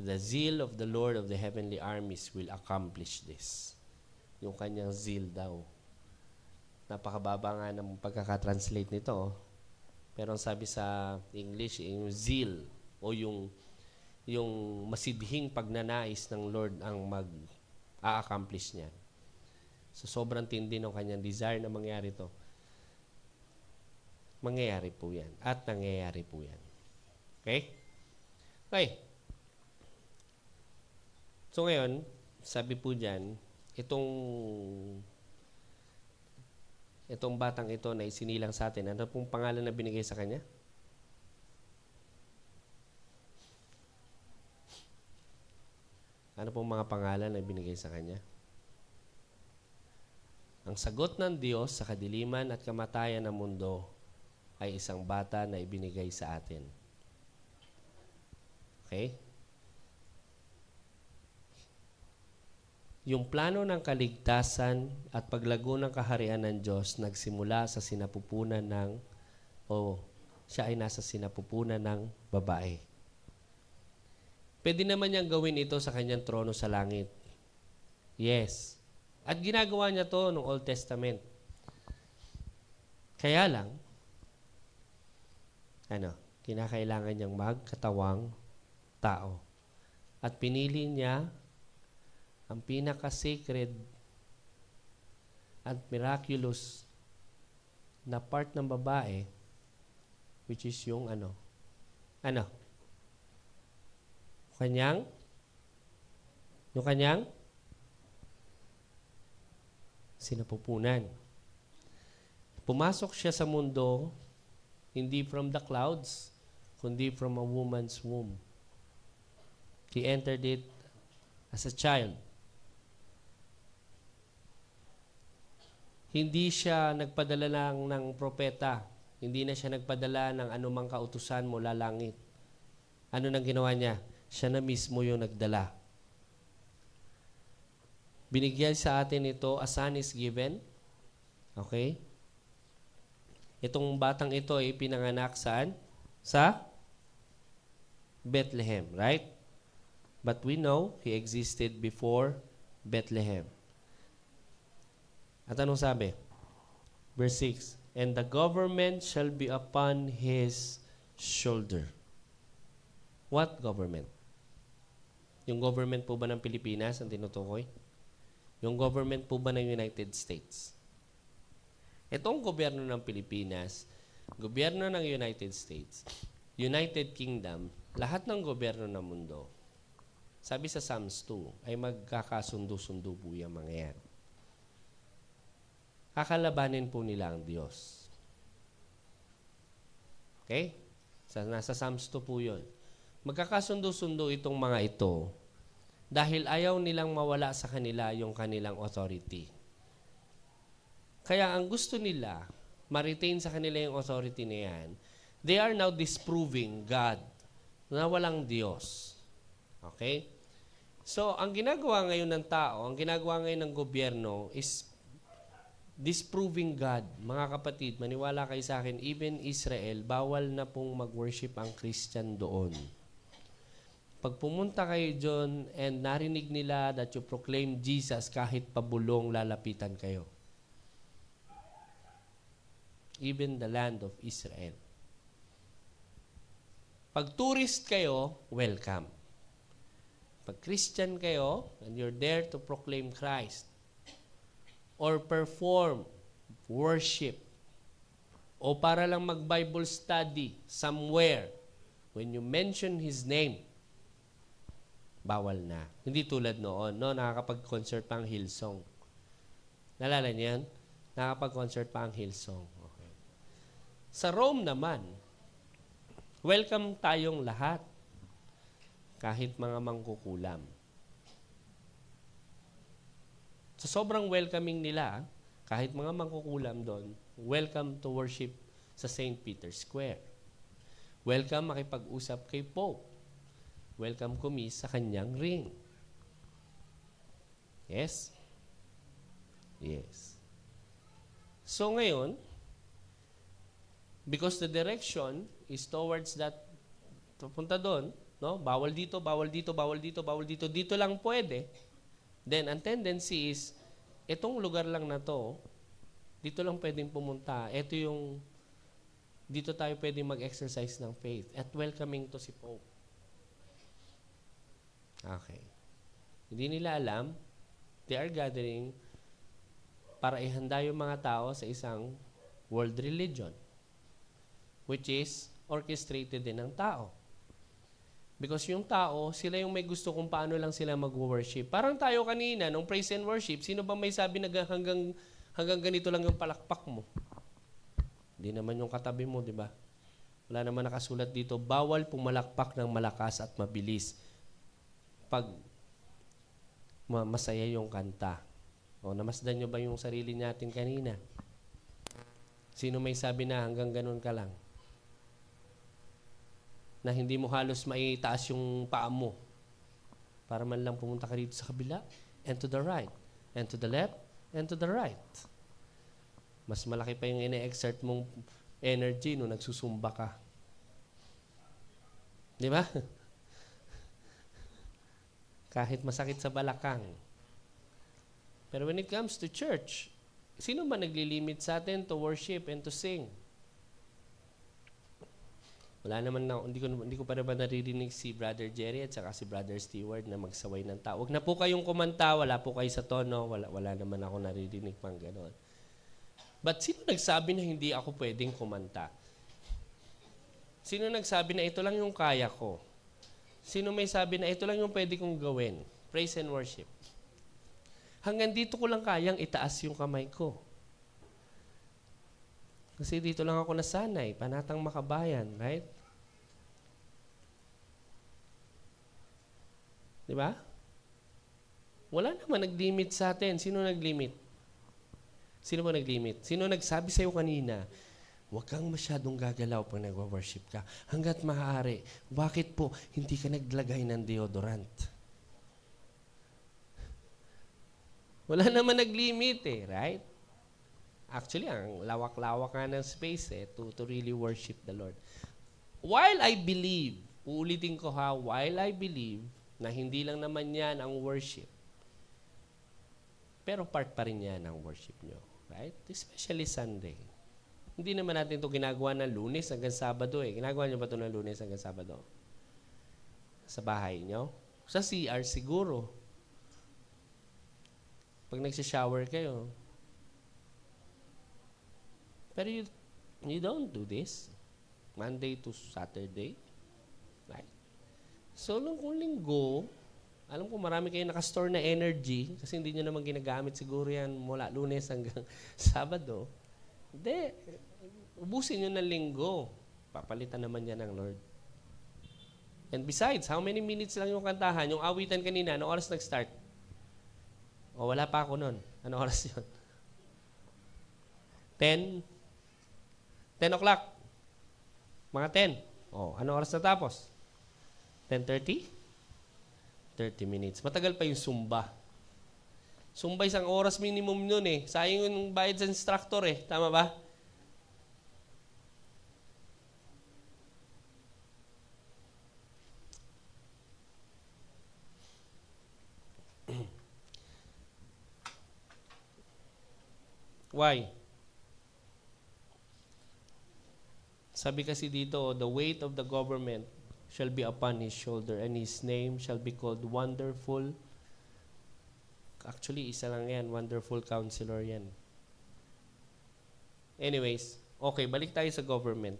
The zeal of the Lord of the heavenly armies will accomplish this. Yung kanyang zeal daw. Napakababa nga ng pagkakatranslate nito. Oh. Pero ang sabi sa English, yung zeal o yung masidhing pagnanais ng Lord ang mag-a-accomplish niyan. So, sobrang tindi ng kanyang desire na mangyari ito. Mangyayari po yan. At nangyayari po yan. Okay? Okay. So, ngayon, sabi po dyan, itong batang ito na isinilang sa atin, ano pong pangalan na binigay sa kanya? Ano pong mga pangalan na binigay sa kanya? Ang sagot ng Diyos sa kadiliman at kamatayan ng mundo ay isang bata na ibinigay sa atin. Okay? Yung plano ng kaligtasan at paglago ng kaharian ng Diyos nagsimula sa sinapupunan siya ay nasa sinapupunan ng babae. Pwede naman niyang gawin ito sa kanyang trono sa langit. Yes. At ginagawa niya to ng Old Testament. Kaya lang, kinakailangan niyang magkatawang tao. At pinili niya ang pinaka-sacred at miraculous na part ng babae, which is yung kanyang sinapupunan. Pumasok siya sa mundo, hindi from the clouds, kundi from a woman's womb. He entered it as a child. Hindi siya nagpadala lang ng propeta. Hindi na siya nagpadala ng anumang kautusan mula langit. Ano nang ginawa niya? Siya na mismo yung nagdala. Binigyan sa atin ito, a son is given. Okay? Itong batang ito ay pinanganak saan? Sa Bethlehem, right? But we know he existed before Bethlehem. At anong sabi? Verse 6, and the government shall be upon his shoulder. What government? Yung government po ba ng Pilipinas ang tinutukoy? Yung government po ba ng United States? Itong gobyerno ng Pilipinas, gobyerno ng United States, United Kingdom, lahat ng gobyerno ng mundo, sabi sa Psalms 2, ay magkakasundo-sundo po yung mga yan. Kakalabanin po nila ang Diyos. Okay? Nasa Psalms 2 po yun. Magkakasundo-sundo itong mga ito dahil ayaw nilang mawala sa kanila yung kanilang authority. Kaya ang gusto nila, ma-retain sa kanila yung authority na yan, they are now disproving God na walang Diyos. Okay? So, ang ginagawa ngayon ng tao, ang ginagawa ngayon ng gobyerno is disproving God. Mga kapatid, maniwala kayo sa akin, even Israel, bawal na pong mag-worship ang Christian doon. Pag pumunta kayo dyan and narinig nila that you proclaim Jesus, kahit pabulong lalapitan kayo. Even the land of Israel. Pag tourist kayo, welcome. Pag Christian kayo, and you're there to proclaim Christ, or perform worship, o para lang mag-Bible study somewhere, when you mention His name, bawal na. Hindi tulad noon, no? Nakakapag-concert pa ang Hillsong. Nalala niyo yan? Nakakapag-concert pa ang Hillsong. Okay. Sa Rome naman, welcome tayong lahat, kahit mga mangkukulam. So, sobrang welcoming nila, kahit mga mangkukulam doon, welcome to worship sa St. Peter's Square. Welcome makipag-usap kay Pope. Welcome kumis sa kanyang ring. Yes? Yes. So ngayon, because the direction is towards that, papunta doon, no? Bawal dito, bawal dito, bawal dito, bawal dito, dito lang pwede. Then, ang tendency is, itong lugar lang na to, dito lang pwedeng pumunta. Ito yung, dito tayo pwedeng mag-exercise ng faith. At welcoming to si Pope. Okay. Hindi nila alam, they are gathering para ihanda yung mga tao sa isang world religion, which is orchestrated din ng tao. Because yung tao, sila yung may gusto kung paano lang sila mag-worship. Parang tayo kanina, nung praise and worship, sino ba may sabi na hanggang ganito lang yung palakpak mo? Hindi naman yung katabi mo, di ba? Wala naman nakasulat dito, bawal pumalakpak ng malakas at mabilis pag masaya yung kanta. O, namasdan nyo ba yung sarili natin kanina? Sino may sabi na hanggang ganun ka lang? Na hindi mo halos maitaas yung paa mo para man lang pumunta ka dito sa kabila, and to the right, and to the left, and to the right. Mas malaki pa yung ine-exert mong energy nung nagsusumba ka. Di ba? Kahit masakit sa balakang. Pero when it comes to church, sino ba naglilimit sa atin to worship and to sing? Wala naman na, hindi ko pa naman naririnig si Brother Jerry at saka si Brother Stewart na magsaway ng tao. Huwag na po kayong kumanta, wala po kayo sa tono, wala naman ako naririnig pang gano'n. But sino nagsabi na hindi ako pwedeng kumanta? Sino nagsabi na ito lang yung kaya ko? Sino may sabi na ito lang yung pwede kong gawin? Praise and worship. Hanggang dito ko lang kayang itaas yung kamay ko. Kasi dito lang ako nasanay, Panatang Makabayan, right? Di ba? Wala naman nag-limit sa atin. Sino nag-limit? Sino ba nag-limit? Sino nagsabi sa'yo kanina, huwag kang masyadong gagalaw pag nag-worship ka. Hanggat maaari. Bakit po hindi ka naglagay ng deodorant? Wala naman nag-limit eh, right? Actually, ang lawak-lawak nga ng space to really worship the Lord. While I believe, uulitin ko ha, while I believe na hindi lang naman yan ang worship, pero part pa rin yan ang worship nyo. Right? Especially Sunday. Hindi naman natin ito ginagawa ng Lunes hanggang Sabado eh. Ginagawa nyo ba ito ng Lunes hanggang Sabado? Sa bahay nyo? Sa CR siguro. Pag nagsishower kayo. Pero you don't do this. Monday to Saturday. Right? So, kung linggo, alam ko marami kayo nakastore na energy kasi hindi nyo naman ginagamit siguro yan mula Lunes hanggang Sabado. Hindi. Ubusin nyo ng linggo. Papalitan naman yan ng Lord. And besides, how many minutes lang yung kantahan? Yung awitan kanina, anong oras nag-start? O, wala pa ako nun. Anong oras yun? 10? 10 o'clock? Mga 10. O, anong oras natapos? 10:30? 30 minutes. Matagal pa yung Zumba. Zumba isang oras minimum nun eh. Sayang yung bayad sa instructor eh. Tama ba? Why? Sabi kasi dito, the weight of the government shall be upon his shoulder, and his name shall be called Wonderful. Actually, isa lang yan. Wonderful Counselor yan. Anyways, okay, balik tayo sa government.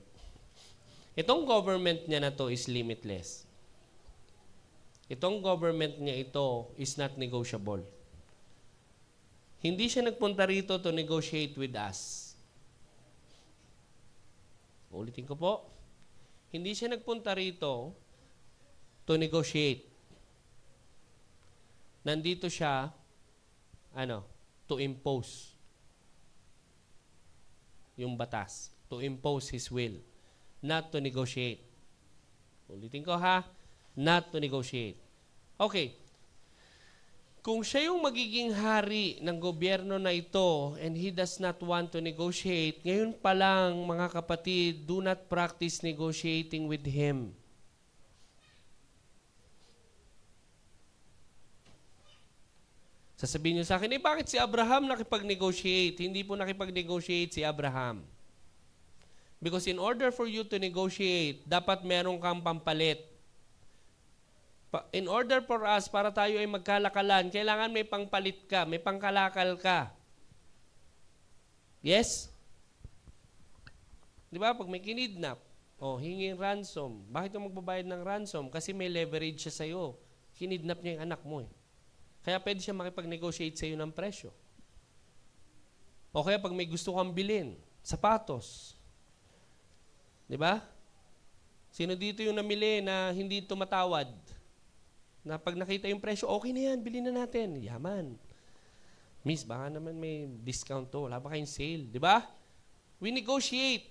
Itong government niya na to is limitless. Itong government niya ito is not negotiable. Hindi siya nagpunta rito to negotiate with us. Ulitin ko po. Hindi siya nagpunta rito to negotiate. Nandito siya, to impose yung batas. To impose His will. Not to negotiate. Ulitin ko ha, not to negotiate. Okay. Kung siya yung magiging hari ng gobyerno na ito and he does not want to negotiate, ngayon pa lang, mga kapatid, do not practice negotiating with him. Sasabihin niyo sa akin, bakit si Abraham nakipag-negotiate? Hindi po nakipag-negotiate si Abraham. Because in order for you to negotiate, dapat meron kang pampalit. In order for us, para tayo ay magkalakalan, kailangan may pangpalit ka, may pangkalakal ka. Yes? Di ba? Pag may kinidnap, hinging ransom. Bakit ka magbabayad ng ransom? Kasi may leverage siya sa'yo. Kinidnap niya yung anak mo eh. Kaya pwede siya makipag-negotiate sa'yo ng presyo. O kaya pag may gusto kang bilhin, sapatos. Di ba? Sino dito yung namili na hindi tumatawad? Na pag nakita yung presyo, okay na yan, bilhin na natin. Yaman. Miss, baka naman may discount to. Wala ba kayong sale? Di ba? We negotiate.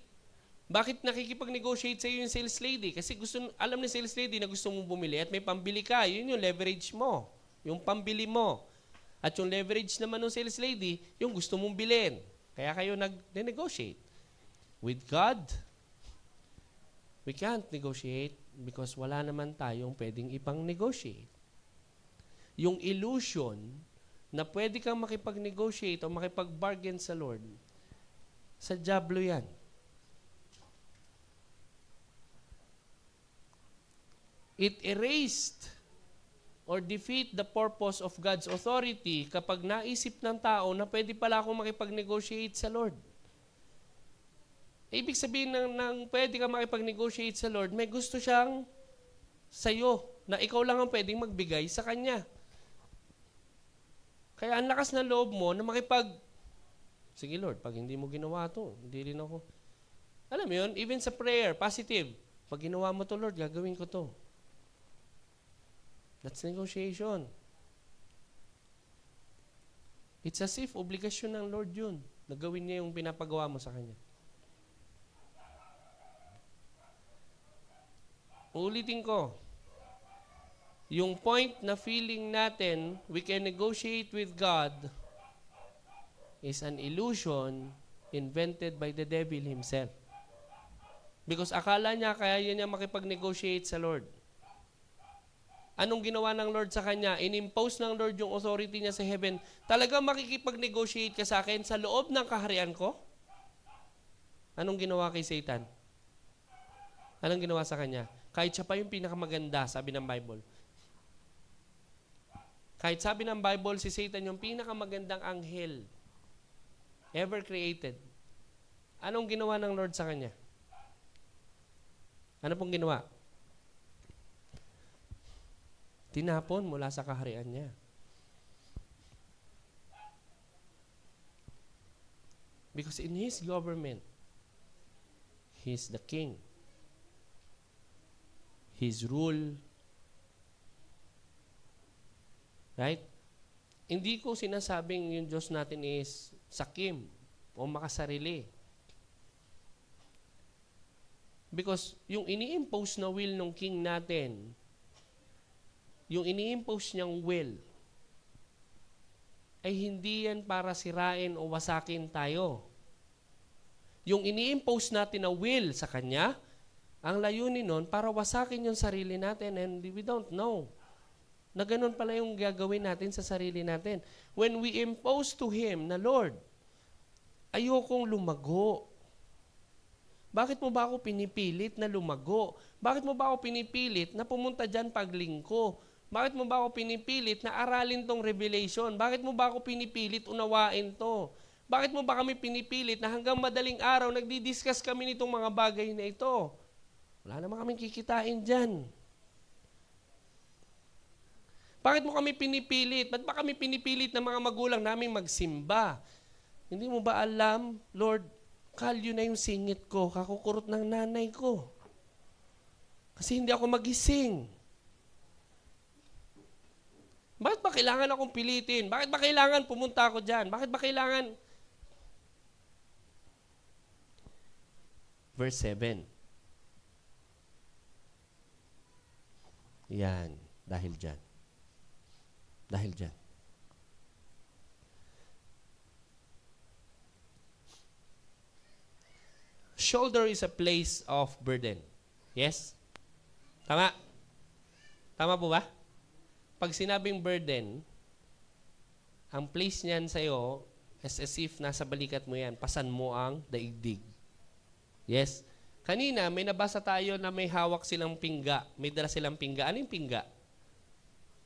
Bakit nakikipag-negotiate sa'yo yung sales lady? Kasi alam ni sales lady na gusto mong bumili at may pambili ka. Yun yung leverage mo. Yung pambili mo. At yung leverage naman ng sales lady, yung gusto mong bilhin. Kaya kayo nag-negotiate. With God, we can't negotiate because wala naman tayong pwedeng ipang-negotiate. Yung illusion na pwede kang makipag-negotiate o makipag-bargain sa Lord, sa diablo yan. It erased or defeat the purpose of God's authority kapag naisip ng tao na pwede pala akong makipag-negotiate sa Lord. Ibig sabihin ng pwede ka makipag-negotiate sa Lord, may gusto siyang sa'yo na ikaw lang ang pwedeng magbigay sa Kanya. Kaya ang lakas ng loob mo na sige Lord, pag hindi mo ginawa to, hindi rin ako. Alam mo yun, even sa prayer, positive. Pag ginawa mo to, Lord, gagawin ko to. That's negotiation. It's as if obligasyon ng Lord yun. Nagawin niya yung pinapagawa mo sa Kanya. Ulitin ko. Yung point na feeling natin we can negotiate with God is an illusion invented by the devil himself. Because akala niya kaya niya makipag-negotiate sa Lord. Anong ginawa ng Lord sa kanya? In-impose ng Lord yung authority niya sa heaven. Talagang makikipag-negotiate ka sa akin sa loob ng kaharian ko? Anong ginawa kay Satan? Anong ginawa sa kanya? Kahit siya pa yung pinakamaganda, sabi ng Bible. Kahit sabi ng Bible, si Satan yung pinakamagandang anghel ever created. Anong ginawa ng Lord sa kanya? Ano pong ginawa? Tinapon mula sa kaharian niya. Because in His government, He's the king. His rule. Right? Hindi ko sinasabing yung Diyos natin is sakim o makasarili. Because yung ini-impose na will ng king natin, yung ini-impose niyang will, ay hindi yan para sirain o wasakin tayo. Yung ini-impose natin na will sa Kanya, ang layunin nun para wasakin yung sarili natin and we don't know na ganun pala yung gagawin natin sa sarili natin. When we impose to Him na, Lord, ayokong lumago. Bakit mo ba ako pinipilit na lumago? Bakit mo ba ako pinipilit na pumunta dyan paglingko? Bakit mo ba ako pinipilit na aralin tong revelation? Bakit mo ba ako pinipilit unawain to? Bakit mo ba kami pinipilit na hanggang madaling araw nagdi-discuss kami nitong mga bagay na ito? Wala naman kaming kikitain dyan. Bakit mo kami pinipilit? Ba't ba kami pinipilit ng mga magulang naming magsimba? Hindi mo ba alam, Lord, kalyo na yung singit ko, kakukurot ng nanay ko. Kasi hindi ako magising. Bakit ba kailangan akong pilitin? Bakit ba kailangan pumunta ako dyan? Bakit ba kailangan? Verse 7. Yan, dahil dyan. Dahil dyan. Shoulder is a place of burden. Yes? Tama? Tama po ba? Pag sinabing burden, ang place niyan sa'yo is as if nasa balikat mo yan, pasan mo ang daigdig. Yes? Kanina, may nabasa tayo na may hawak silang pingga. May dala silang pingga. Ano yung pingga?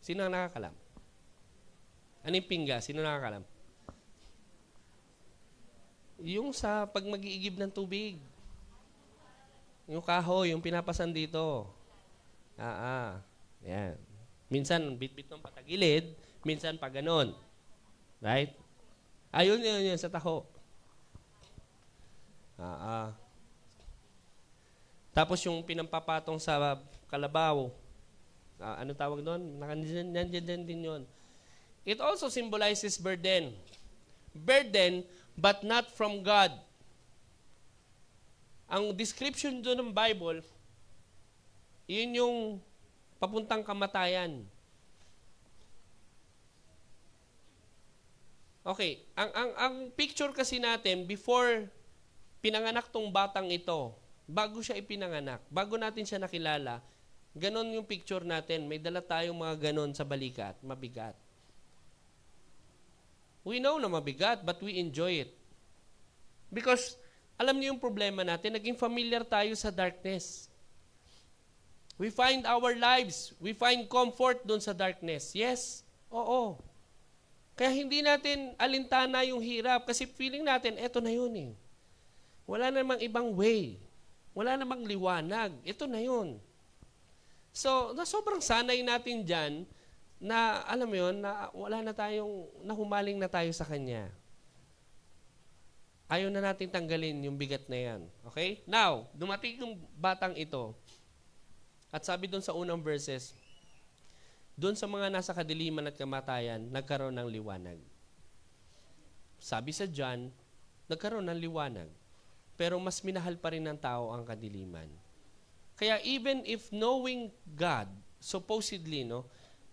Sino ang nakakalam? Ano yung pingga? Sino nakakalam? Yung sa pag mag-iigib ng tubig. Yung kahoy, yung pinapasan dito. Yan. Minsan, bit-bit ng patagilid, minsan pa ganon. Right? Ayun yun sa taho. Tapos yung pinampapatong sa kalabaw, ano tawag doon? Nandiyan din yun. It also symbolizes burden. Burden, but not from God. Ang description doon ng Bible, yun yung papuntang kamatayan. Okay, ang picture kasi natin, before pinanganak tong batang ito, bago siya ipinanganak, bago natin siya nakilala, ganon yung picture natin. May dala tayong mga ganon sa balikat, mabigat. We know na mabigat, but we enjoy it. Because, alam niyo yung problema natin, naging familiar tayo sa darkness. We find our lives, we find comfort doon sa darkness. Yes, oo. Kaya hindi natin alintana yung hirap kasi feeling natin, eto na yun eh. Wala namang ibang way. Wala namang liwanag. Ito na yun. So, sobrang sanay natin dyan na, alam mo yun, na wala na tayong, nahumaling na tayo sa Kanya. Ayaw na natin tanggalin yung bigat na yan. Okay? Now, dumating yung batang ito. At sabi doon sa unang verses, doon sa mga nasa kadiliman at kamatayan, nagkaroon ng liwanag. Sabi sa John, nagkaroon ng liwanag. Pero mas minahal pa rin ng tao ang kadiliman. Kaya even if knowing God, supposedly, no,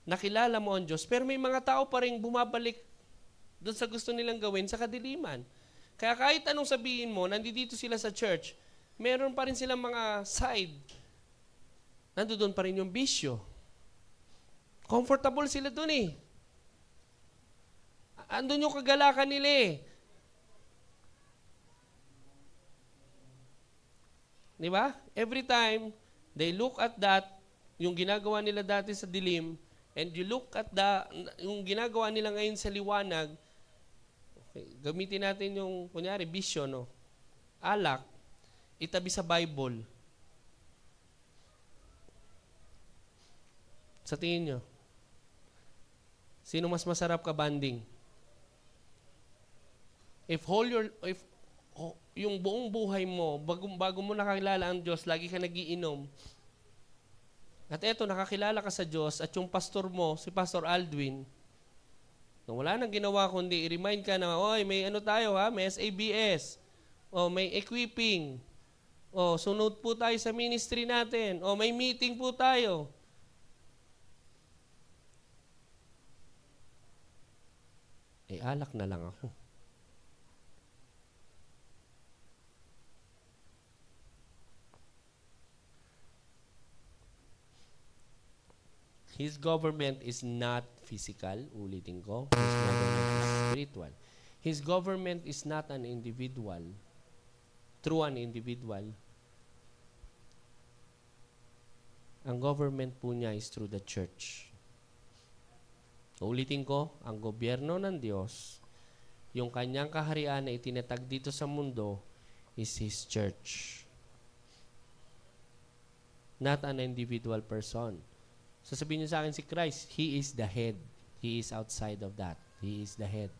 nakilala mo ang Diyos, pero may mga tao pa rin bumabalik doon sa gusto nilang gawin sa kadiliman. Kaya kahit anong sabihin mo, nandito sila sa church, meron pa rin silang mga side. Nandoon pa rin yung bisyo. Comfortable sila doon eh. Andun yung kagalakan nila eh. Di ba? Every time they look at that, yung ginagawa nila dati sa dilim, and you look at yung ginagawa nila ngayon sa liwanag, okay, gamitin natin yung, kunyari, bisyo, no? Alak, itabi sa Bible. Sa tingin nyo, sino mas masarap ka banding? If yung buong buhay mo, bago mo nakakilala ang Diyos, lagi ka nagiinom. At eto, nakakilala ka sa Diyos at yung pastor mo, si Pastor Aldwin, nung wala nang ginawa kundi i-remind ka na, oy, may ano tayo ha, may SABS, o may equipping, o sunod po tayo sa ministry natin, o may meeting po tayo. Alak na lang ako. His government is not physical, ulitin ko. His government is spiritual. His government is not an individual, through an individual. Ang government po niya is through the church. Ulitin ko, ang gobyerno ng Diyos, yung kanyang kaharian na itinatag dito sa mundo, is His church. Not an individual person. Sasabihin niyo sa akin si Christ, He is the head. He is outside of that. He is the head.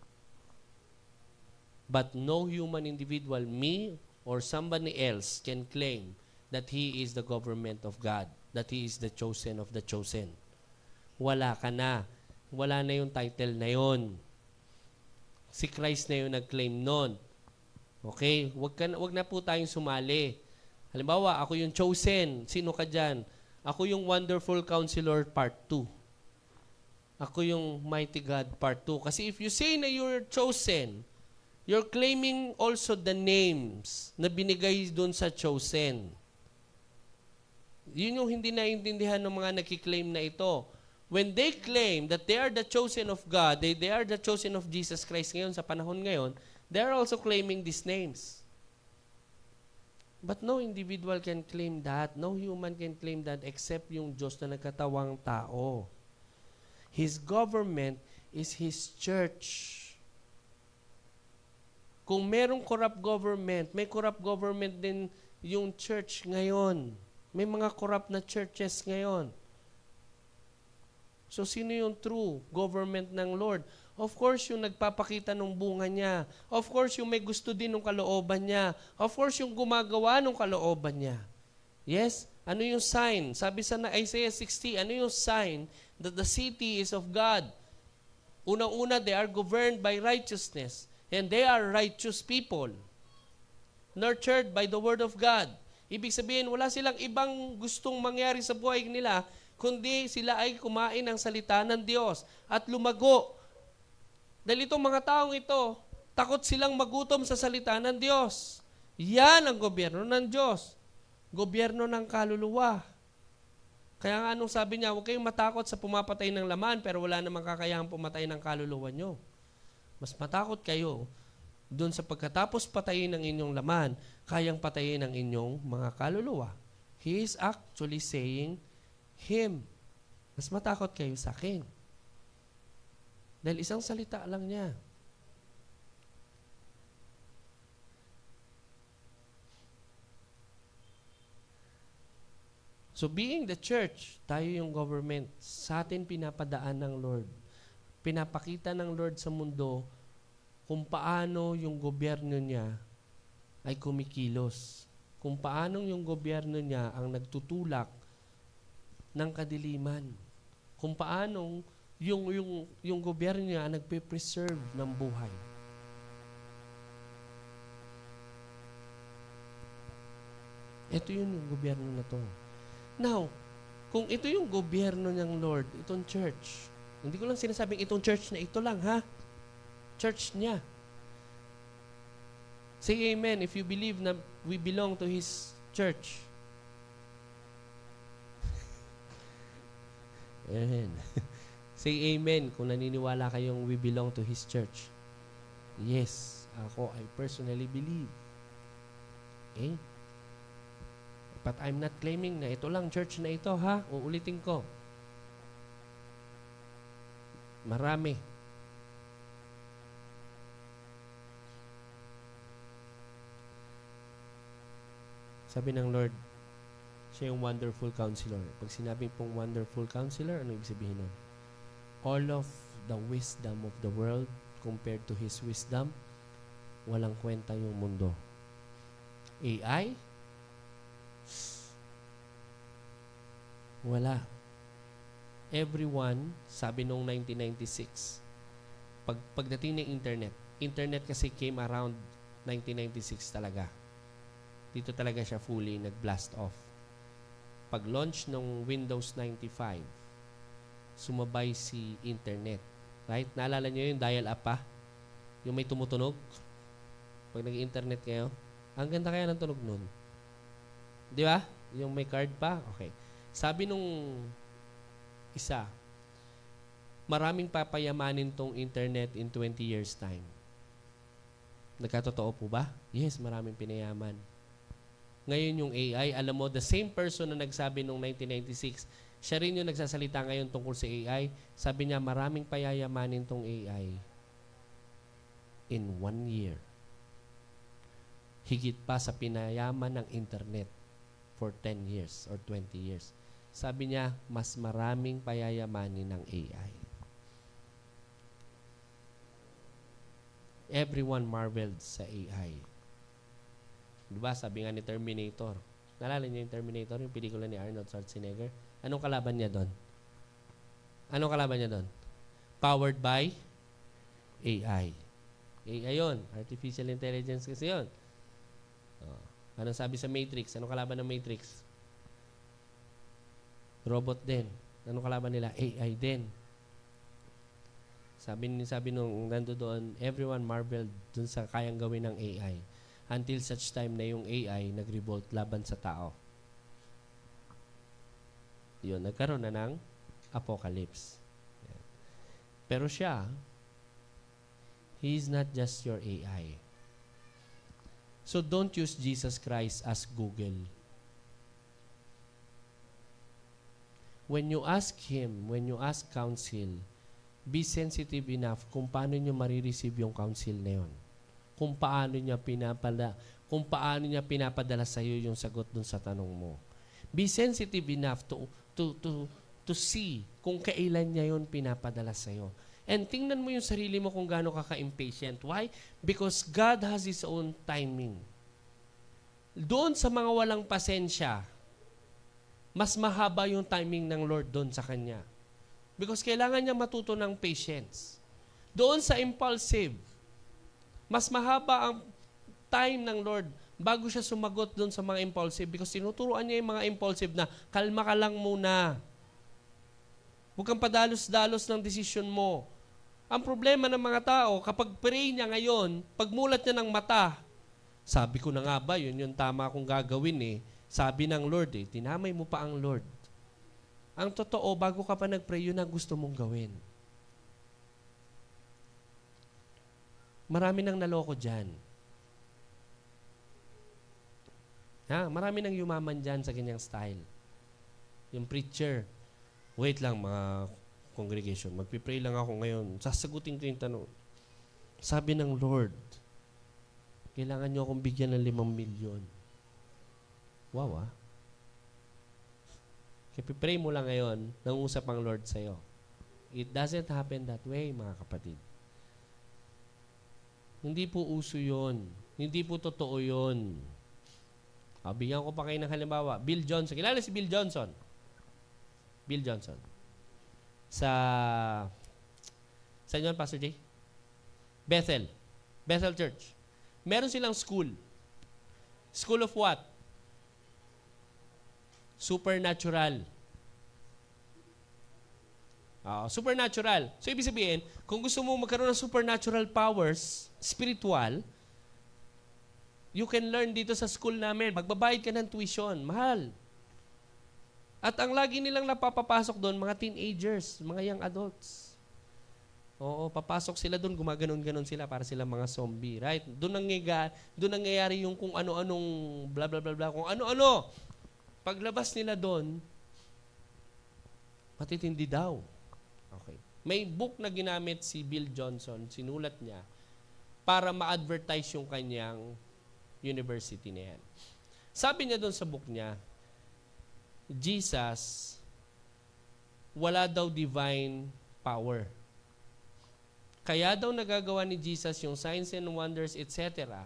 But no human individual, me or somebody else, can claim that he is the government of God, that he is the chosen of the chosen. Wala ka na. Wala na yung title na yon. Si Christ na yung nag-claim nun. Okay? Wag na po tayong sumali. Halimbawa, ako yung chosen. Sino ka dyan? Ako yung Wonderful Counselor Part 2. Ako yung Mighty God Part 2. Kasi if you say na you're chosen, you're claiming also the names na binigay doon sa chosen. Yun yung hindi naiintindihan ng mga nagkiklaim na ito. When they claim that they are the chosen of God, they are the chosen of Jesus Christ ngayon, sa panahon ngayon, they are also claiming these names. But no individual can claim that. No human can claim that except yung Diyos na nagkatawang tao. His government is His church. Kung merong corrupt government, may corrupt government din yung church ngayon. May mga corrupt na churches ngayon. So, sino yung true government ng Lord? Of course, yung nagpapakita ng bunga niya. Of course, yung may gusto din ng kalooban niya. Of course, yung gumagawa ng kalooban niya. Yes? Ano yung sign? Sabi sa Isaiah 60, ano yung sign that the city is of God? Unang-una, they are governed by righteousness. And they are righteous people. Nurtured by the Word of God. Ibig sabihin, wala silang ibang gustong mangyari sa buhay nila, kundi sila ay kumain ng salita ng Diyos at lumago. Dahil itong mga taong ito, takot silang magutom sa salita ng Diyos. Yan ang gobyerno ng Diyos. Gobyerno ng kaluluwa. Kaya nga anong sabi niya, huwag kayong matakot sa pumapatay ng laman, pero wala namang kakayahang pumatay ng kaluluwa nyo. Mas matakot kayo doon sa pagkatapos patayin ng inyong laman, kayang patayin ng inyong mga kaluluwa. He is actually saying, Him. Mas matakot kayo sa akin. Dahil isang salita lang niya. So being the church, tayo yung government. Sa atin pinapadaan ng Lord. Pinapakita ng Lord sa mundo kung paano yung gobyerno niya ay kumikilos. Kung paanong yung gobyerno niya ang nagtutulak ng kadiliman. Kung paanong yung gobyerno niya ang nagpe-preserve ng buhay. Ito yun yung gobyerno na to. Now, kung ito yung gobyerno ng Lord, itong church, hindi ko lang sinasabing itong church na ito lang, ha? Church niya. Say amen if you believe na we belong to His church. Amen. Say amen kung naniniwala kayong we belong to His church. Yes, ako, I personally believe. Okay? But I'm not claiming na ito lang church na ito, ha? Uulitin ko. Marami. Sabi ng Lord, siya yung wonderful counselor. Pag sinabi pong wonderful counselor, ano ibig sabihin nun? All of the wisdom of the world compared to His wisdom, walang kwenta yung mundo. AI? Wala. Everyone, sabi nung 1996, pagdating ng internet kasi came around 1996 talaga. Dito talaga siya fully nag-blast off. Pag-launch ng Windows 95, sumabay si internet. Right? Naalala niyo yung dial-up pa? Yung may tumutunog? Pag nag-internet kayo? Ang ganda kaya ng tunog nun. Di ba? Yung may card pa? Okay. Sabi nung isa, maraming papayamanin tong internet in 20 years time. Nagkatotoo po ba? Yes, maraming pinayaman. Ngayon yung AI, alam mo, the same person na nagsabi noong 1996, siya rin yung nagsasalita ngayon tungkol sa AI. Sabi niya, maraming payayamanin tong AI in 1 year. Higit pa sa pinayaman ng internet for 10 years or 20 years. Sabi niya, mas maraming payayamanin ng AI. Everyone marveled sa AI. Diba? Sabi nga ni Terminator. Naalala niyo yung Terminator, yung pelikula ni Arnold Schwarzenegger? Anong kalaban niya doon? Anong kalaban niya doon? Powered by AI. AI yun. Artificial intelligence kasi yun. Anong sabi sa Matrix? Anong kalaban ng Matrix? Robot din. Anong kalaban nila? AI din. Sabi nung nando doon, everyone marveled dun sa kayang gawin ng AI. Until such time na yung AI nag-revolt laban sa tao. Yun, nagkaroon na ng apocalypse. Yan. Pero siya, He is not just your AI. So don't use Jesus Christ as Google. When you ask Him, when you ask counsel, be sensitive enough kung paano nyo marireceive yung counsel na yun. Kung paano niya pinapadala sa iyo yung sagot dun sa tanong mo. Be sensitive enough to see kung kailan niya yun pinapadala sa iyo. And tingnan mo yung sarili mo kung gaano ka ka-impatient. Why? Because God has His own timing. Doon sa mga walang pasensya, mas mahaba yung timing ng Lord doon sa kanya. Because kailangan niya matuto ng patience. Doon sa impulsive, mas mahaba ang time ng Lord bago siya sumagot doon sa mga impulsive because tinuturuan niya yung mga impulsive na kalma ka lang muna. Huwag kang padalos-dalos ng desisyon mo. Ang problema ng mga tao, kapag pray niya ngayon, pagmulat niya ng mata, sabi ko na nga ba, yun yung tama kong gagawin eh. Sabi ng Lord eh, tinamay mo pa ang Lord. Ang totoo, bago ka pa nag-pray, yun ang gusto mong gawin. Marami nang naloko dyan. Marami nang yumaman dyan sa ganyang style. Yung preacher, wait lang mga congregation, magpipray lang ako ngayon, sasagutin ko yung tanong. Sabi ng Lord, kailangan nyo akong bigyan ng 5 milyon. Wow Kaya pipray mo lang ngayon, nangusap ang Lord sa'yo. It doesn't happen that way, mga kapatid. Hindi po uso yun. Hindi po totoo yun. Bigyan ko pa kayo ng halimbawa. Bill Johnson. Kilala si Bill Johnson? Bill Johnson. Saan yun, Pastor Jay? Bethel. Bethel Church. Meron silang school. School of what? Supernatural. Supernatural. So, ibig sabihin, kung gusto mo magkaroon ng supernatural powers, spiritual, you can learn dito sa school namin. Magbabayad ka ng tuition. Mahal. At ang lagi nilang napapapasok doon, mga teenagers, mga young adults. Oo, papasok sila doon, gumaganon-ganon sila para sila mga zombie, right? Doon nangyayari yung kung ano-anong bla bla bla bla, kung ano-ano. Paglabas nila doon, matitindi daw. Okay. May book na ginamit si Bill Johnson, sinulat niya, para ma-advertise yung kanyang university na yan. Sabi niya doon sa book niya, Jesus, wala daw divine power. Kaya daw nagagawa ni Jesus yung signs and wonders, etc.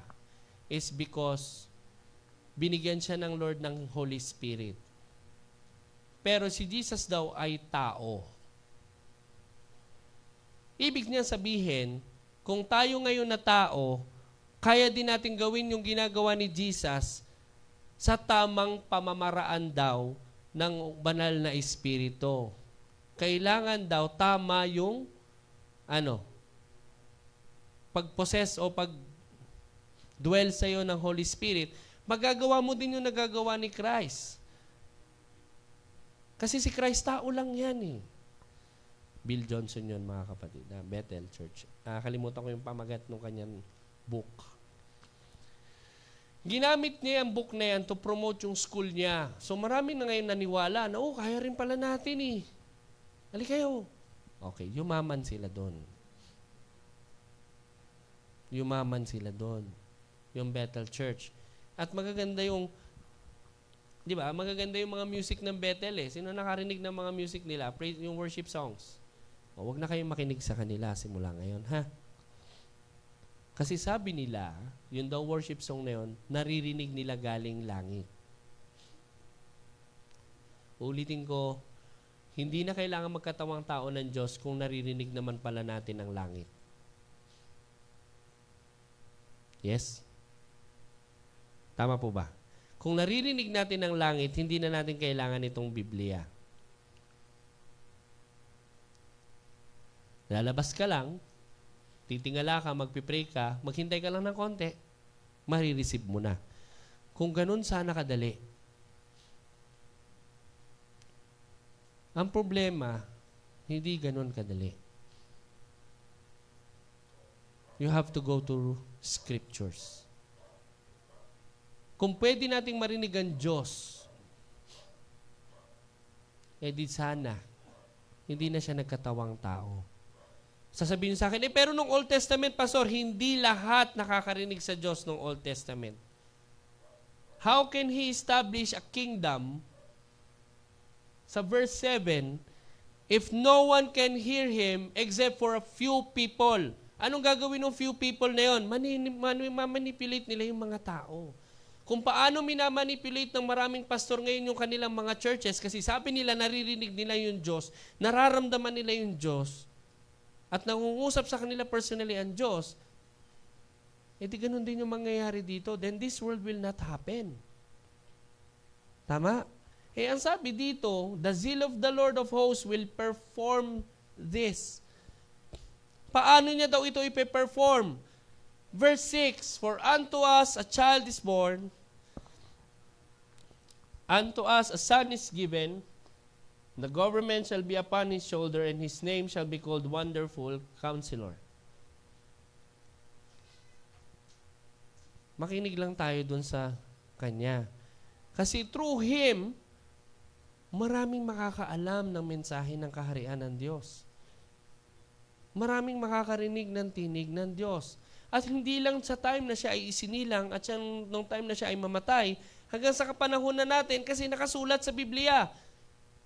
is because binigyan siya ng Lord ng Holy Spirit. Pero si Jesus daw ay tao. Ibig niya sabihin, kung tayo ngayon na tao, kaya din natin gawin yung ginagawa ni Jesus sa tamang pamamaraan daw ng banal na espiritu. Kailangan daw tama yung pag-possess o pag-dwell sa iyo ng Holy Spirit. Magagawa mo din yung nagagawa ni Christ. Kasi si Christ tao lang yan eh. Bill Johnson yun, mga kapatid, Bethel Church. Kalimutan ko yung pamagat ng kanyang book. Ginamit niya ang book na yan to promote yung school niya. So marami na ngayon naniwala na, kaya rin pala natin eh. Hali kayo. Okay, yumaman sila doon. Yumaman sila doon. Yung Bethel Church. At magaganda yung, di ba, magaganda yung mga music ng Bethel eh. Sino nakarinig ng mga music nila? Praise, yung worship songs. Huwag na kayong makinig sa kanila simula ngayon, ha? Kasi sabi nila, yung daw worship song na yun, naririnig nila galing langit. Ulitin ko, hindi na kailangan magkatawang tao ng Diyos kung naririnig naman pala natin ang langit. Yes? Tama po ba? Kung naririnig natin ang langit, hindi na natin kailangan itong Biblia. Lalabas ka lang, titingala ka, magpipray ka, maghintay ka lang ng konti, marireceive mo na. Kung ganun sana kadali. Ang problema, hindi ganun kadali. You have to go to scriptures. Kung pwede nating marinig ang Diyos, di sana, hindi na siya nagkatawang tao. Sasabihin sa akin, pero nung Old Testament, Pastor, hindi lahat nakakarinig sa Diyos nung Old Testament. How can He establish a kingdom, sa verse 7, if no one can hear Him except for a few people? Anong gagawin ng few people na yun? Manipulate nila yung mga tao. Kung paano minamanipulate ng maraming pastor ngayon yung kanilang mga churches, kasi sabi nila naririnig nila yung Diyos, nararamdaman nila yung Diyos, at nangungusap sa kanila personally ang Diyos, di ganun din yung mangyayari dito, then this world will not happen. Tama? Ang sabi dito, the zeal of the Lord of hosts will perform this. Paano niya daw ito ipe-perform? Verse 6, for unto us a child is born, unto us a son is given, the government shall be upon his shoulder, and his name shall be called Wonderful Counselor. Makinig lang tayo dun sa kanya. Kasi through him, maraming makakaalam ng mensahe ng kaharian ng Diyos. Maraming makakarinig ng tinig ng Diyos. At hindi lang sa time na siya ay isinilang at nung time na siya ay mamatay, hanggang sa kapanahon na natin kasi nakasulat sa Biblia.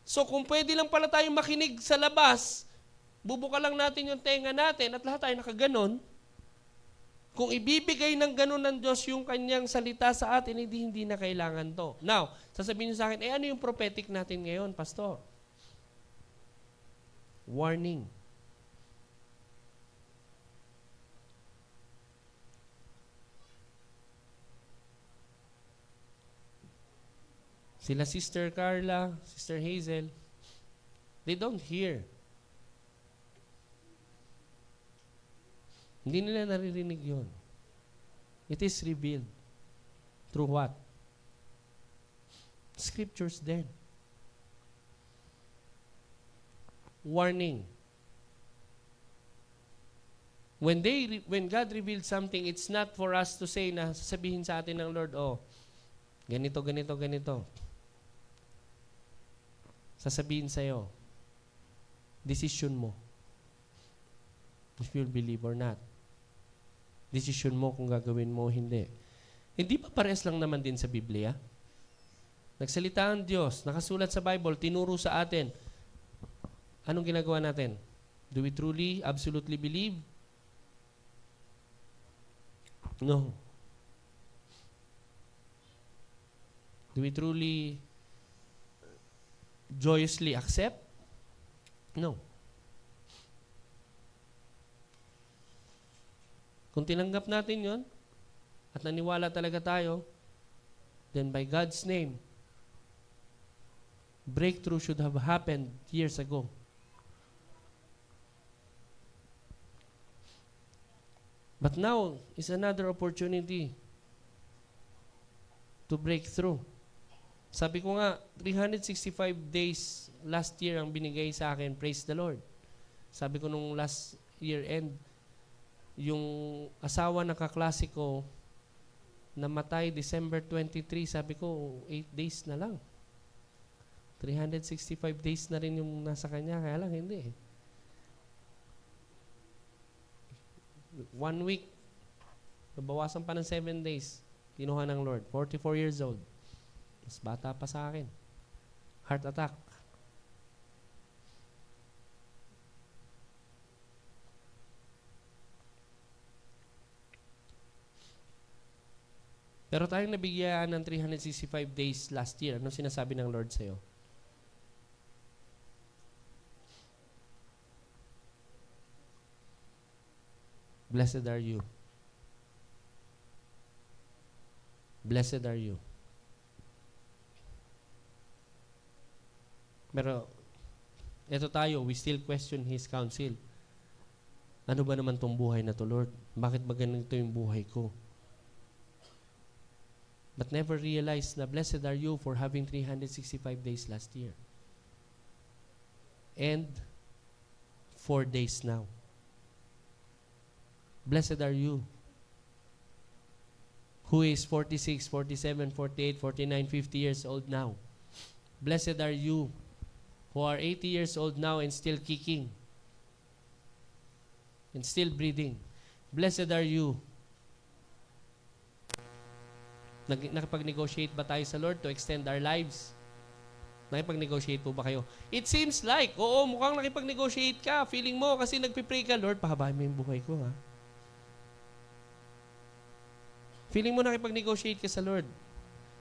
So kung pwede lang pala tayong makinig sa labas, bubuka lang natin yung tenga natin at lahat tayo nakaganon. Kung ibibigay ng ganun ng Diyos yung kanyang salita sa atin, hindi na kailangan to. Now, sasabihin niyo sa akin, ano yung prophetic natin ngayon, Pastor? Warning. Sila Sister Carla, Sister Hazel, they don't hear. Hindi nila naririnig yun. It is revealed. Through what? Scriptures then. Warning. When God revealed something, it's not for us to say na sasabihin sa atin ng Lord, oh, ganito, ganito, ganito. Sasabihin sa'yo, decision mo. If you'll believe or not. Decision mo kung gagawin mo o hindi. Hindi pa pares lang naman din sa Biblia? Nagsalita ang Diyos, nakasulat sa Bible, tinuro sa atin. Anong ginagawa natin? Do we truly, absolutely believe? No. Do we truly joyously accept? No. Kung tinanggap natin yon at naniwala talaga tayo, then by God's name, breakthrough should have happened years ago. But now is another opportunity to break through. Sabi ko nga, 365 days last year ang binigay sa akin, praise the Lord. Sabi ko nung last year end, yung asawa ng kaklase ko, namatay December 23, sabi ko, 8 days na lang. 365 days na rin yung nasa kanya, kaya lang hindi. 1 week, nabawasan pa ng 7 days, kinuha ng Lord, 44 years old. Mas bata pa sa akin. Heart attack. Pero tayong nabigyan ng 365 days last year. Anong sinasabi ng Lord sa'yo? Blessed are you. Blessed are you. Pero, eto tayo, we still question His counsel. Ano ba naman tong buhay na to, Lord? Bakit ba ganito yung buhay ko? But never realize na blessed are you for having 365 days last year. And 4 days now. Blessed are you who is 46, 47, 48, 49, 50 years old now. Blessed are you who are 80 years old now and still kicking and still breathing. Blessed are you. Nakipag-negotiate ba tayo sa Lord to extend our lives? Nakipag-negotiate po ba kayo? It seems like, oo, mukhang nakipag-negotiate ka. Feeling mo kasi nagpipray ka, Lord, pahabain mo yung buhay ko, ha? Feeling mo nakipag-negotiate ka sa Lord.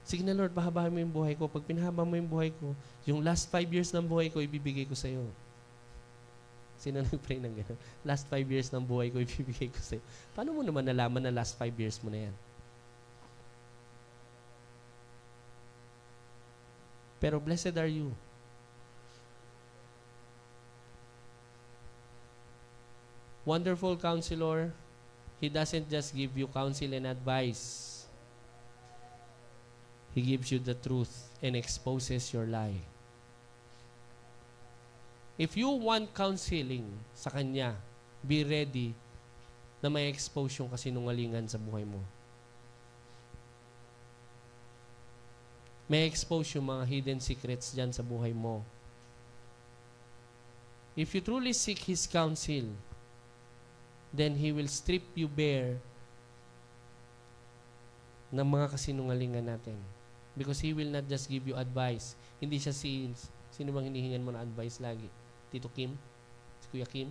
Sige na, Lord, pahabain mo yung buhay ko. Pag pinahaba mo yung buhay ko, yung last 5 years ng buhay ko, ibibigay ko sa iyo. Sino nag-pray ng gano'n? Last 5 years ng buhay ko, ibibigay ko sa iyo. Paano mo naman nalaman na last 5 years mo na yan? Pero blessed are you. Wonderful Counselor, He doesn't just give you counsel and advice. He gives you the truth and exposes your lie. If you want counseling sa Kanya, be ready na may expose yung kasinungalingan sa buhay mo. May expose yung mga hidden secrets dyan sa buhay mo. If you truly seek His counsel, then He will strip you bare ng mga kasinungalingan natin. Because He will not just give you advice. Hindi siya sino bang hinihingan mo na advice lagi? Tito Kim? Si Kuya Kim?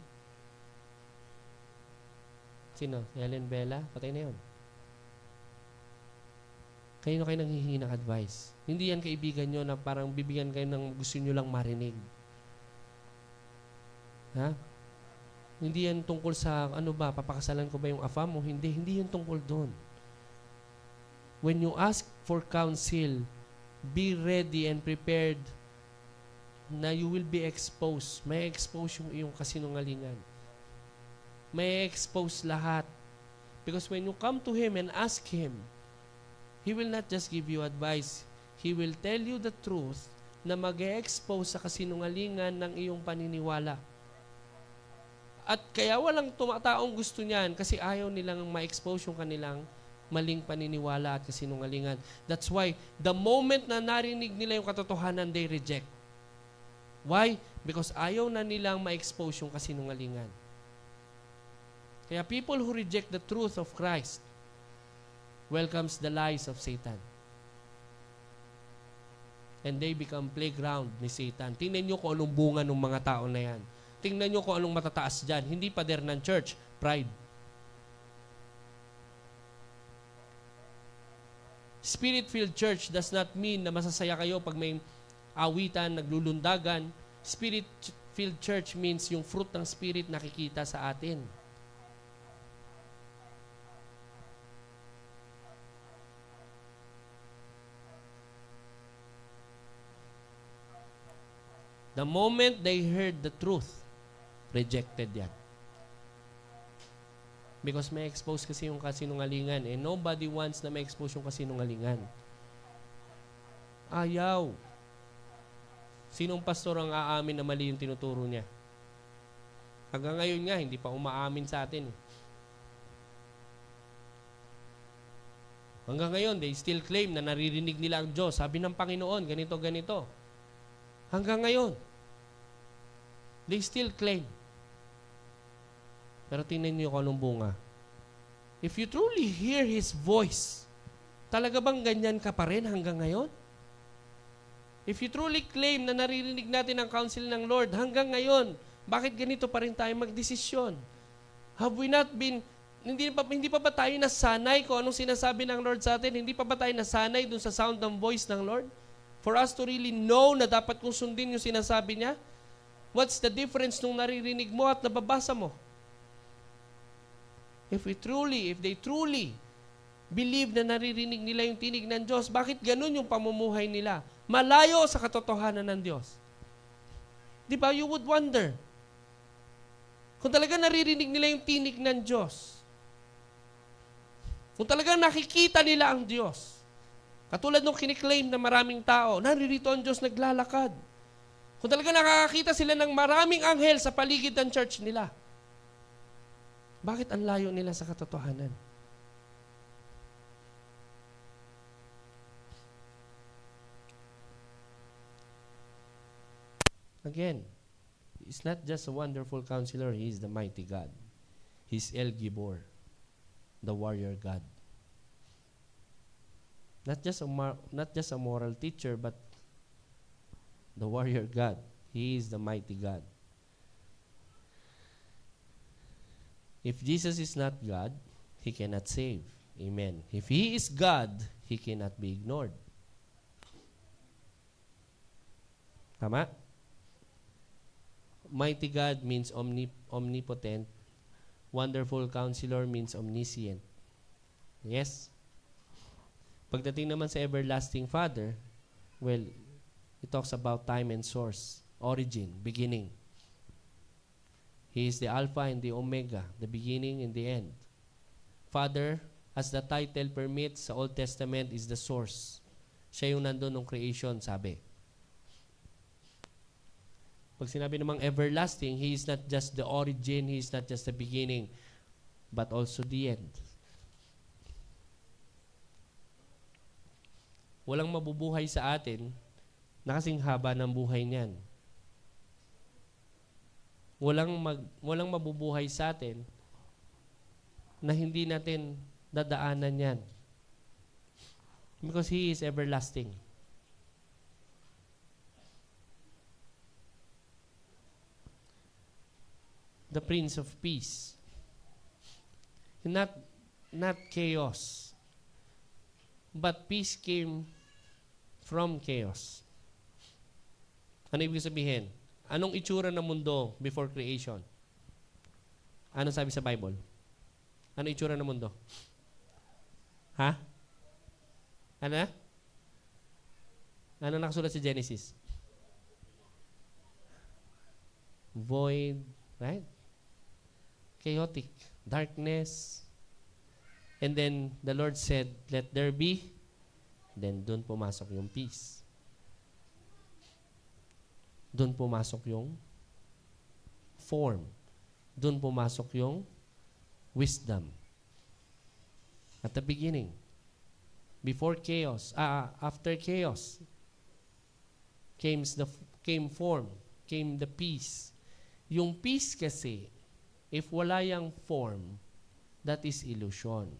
Sino? Si Helen Bella? Patay na yun. Kayo kayo nanghihingi ng advice. Hindi yan kaibigan nyo na parang bibigyan kayo ng gusto nyo lang marinig. Ha? Hindi yan tungkol sa, ano ba, papakasalan ko ba yung afa mo? Hindi. Hindi yan tungkol doon. When you ask for counsel, be ready and prepared na you will be exposed. May expose yung iyong kasinungalingan. May expose lahat. Because when you come to Him and ask Him, He will not just give you advice. He will tell you the truth na mag-expose sa kasinungalingan ng iyong paniniwala. At kaya walang tumataong gusto niyan kasi ayaw nilang ma-expose yung kanilang maling paniniwala at kasinungalingan. That's why, the moment na narinig nila yung katotohanan, they reject. Why? Because ayaw na nilang ma-expose yung kasinungalingan. Kaya people who reject the truth of Christ welcomes the lies of Satan. And they become playground ni Satan. Tingnan nyo kung anong bunga ng mga tao na yan. Tingnan nyo kung anong matataas dyan. Hindi pader ng church, pride. Spirit-filled church does not mean na masasaya kayo pag may awitan, naglulundagan. Spirit-filled church means yung fruit ng Spirit nakikita sa atin. The moment they heard the truth, rejected yan. Because may expose kasi yung kasinungalingan. Eh, nobody wants na may expose yung kasinungalingan. Ayaw. Sinong pastor ang aamin na mali yung tinuturo niya? Hanggang ngayon nga, hindi pa umaamin sa atin. Hanggang ngayon, they still claim na naririnig nila ang Diyos. Sabi ng Panginoon, ganito, ganito. Hanggang ngayon, they still claim. Pero tingnan niyo kung anong bunga. If you truly hear His voice, talaga bang ganyan ka pa rin hanggang ngayon? If you truly claim na naririnig natin ang counsel ng Lord hanggang ngayon, bakit ganito pa rin tayo magdesisyon? Have we not been, hindi pa ba tayo nasanay kung anong sinasabi ng Lord sa atin? Hindi pa ba tayo nasanay dun sa sound ng voice ng Lord? For us to really know na dapat kong sundin yung sinasabi niya? What's the difference nung naririnig mo at nababasa mo? If they truly believe na naririnig nila yung tinig ng Diyos, bakit ganun yung pamumuhay nila? Malayo sa katotohanan ng Diyos. Di ba? You would wonder. Kung talaga naririnig nila yung tinig ng Diyos, kung talaga nakikita nila ang Diyos, katulad nung kiniklaim na maraming tao, naririto ang Diyos naglalakad. Kung talaga nakakakita sila ng maraming anghel sa paligid ng church nila, bakit ang layo nila sa katotohanan? Again, He's not just a wonderful counselor, He is the mighty God. He's El Gibor, the warrior God. Not just a moral teacher, but the warrior God. He is the mighty God. If Jesus is not God, He cannot save. Amen. If He is God, He cannot be ignored. Tama? Mighty God means omnipotent. Wonderful Counselor means omniscient. Yes? Pagdating naman sa Everlasting Father, well, it talks about time and source, origin, beginning. He is the Alpha and the Omega, the beginning and the end. Father, as the title permits, sa Old Testament is the source. Siya yung nandun ng creation, sabi. Pag sinabi namang everlasting, He is not just the origin, He is not just the beginning, but also the end. Walang mabubuhay sa atin na kasing haba ng buhay niyan. Walang mabubuhay sa atin na hindi natin dadaanan yan. Because He is everlasting. The Prince of Peace. Not chaos. But peace came from chaos. Ano ibig sabihin? Anong itsura ng mundo before creation? Ano sabi sa Bible? Ano itsura ng mundo? Ha? Ano na? Ano nakasulat sa Genesis? Void, right? Chaotic, darkness. And then the Lord said, let there be. Then doon pumasok yung peace. Doon pumasok yung form. Doon pumasok yung wisdom. At the beginning, before chaos, after chaos, came form, came the peace. Yung peace kasi, if wala yung form, that is illusion.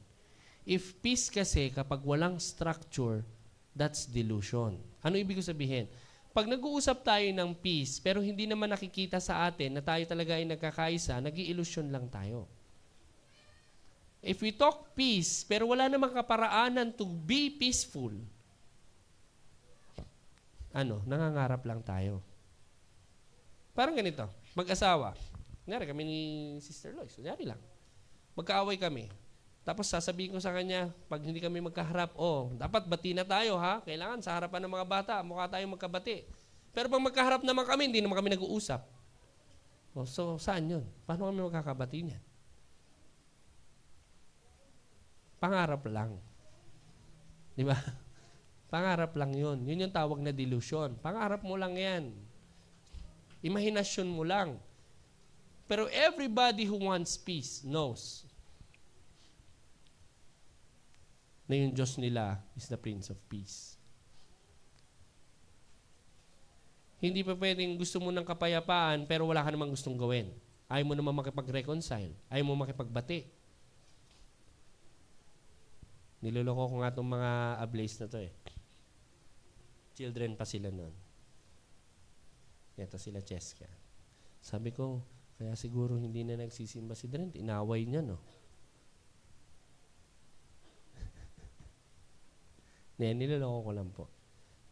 If peace kasi, kapag walang structure, that's delusion. Ano ibig sabihin? Pag nag-uusap tayo ng peace, pero hindi naman nakikita sa atin na tayo talaga ay nagkakaisa, nag-i-illusion lang tayo. If we talk peace, pero wala namang kaparaanan to be peaceful, nangangarap lang tayo. Parang ganito, mag-asawa. Kunyari kami ni Sister Lois, kunyari lang. Magkaaway kami. Tapos sasabihin ko sa kanya, pag hindi kami magkaharap, dapat bati na tayo ha. Kailangan sa harapan ng mga bata, mukha tayong magkabati. Pero pag magkaharap naman kami, hindi naman kami nag-uusap. So saan yun? Paano kami magkakabati niyan? Pangarap lang. Di ba? Pangarap lang yun. Yun yung tawag na delusion. Pangarap mo lang yan. Imahinasyon mo lang. Pero everybody who wants peace knows na yung Diyos nila is the Prince of Peace. Hindi pa pwedeng gusto mo ng kapayapaan pero wala ka namang gustong gawin. Ayaw mo naman makipag-reconcile. Ayaw mo makipagbati. Niloloko ko nga itong mga ablaze na to eh. Children pa sila nun. Ito sila Cheska. Sabi ko, kaya siguro hindi na nagsisimba si Drent. Inaway niya, no? Niloloko ko lang po.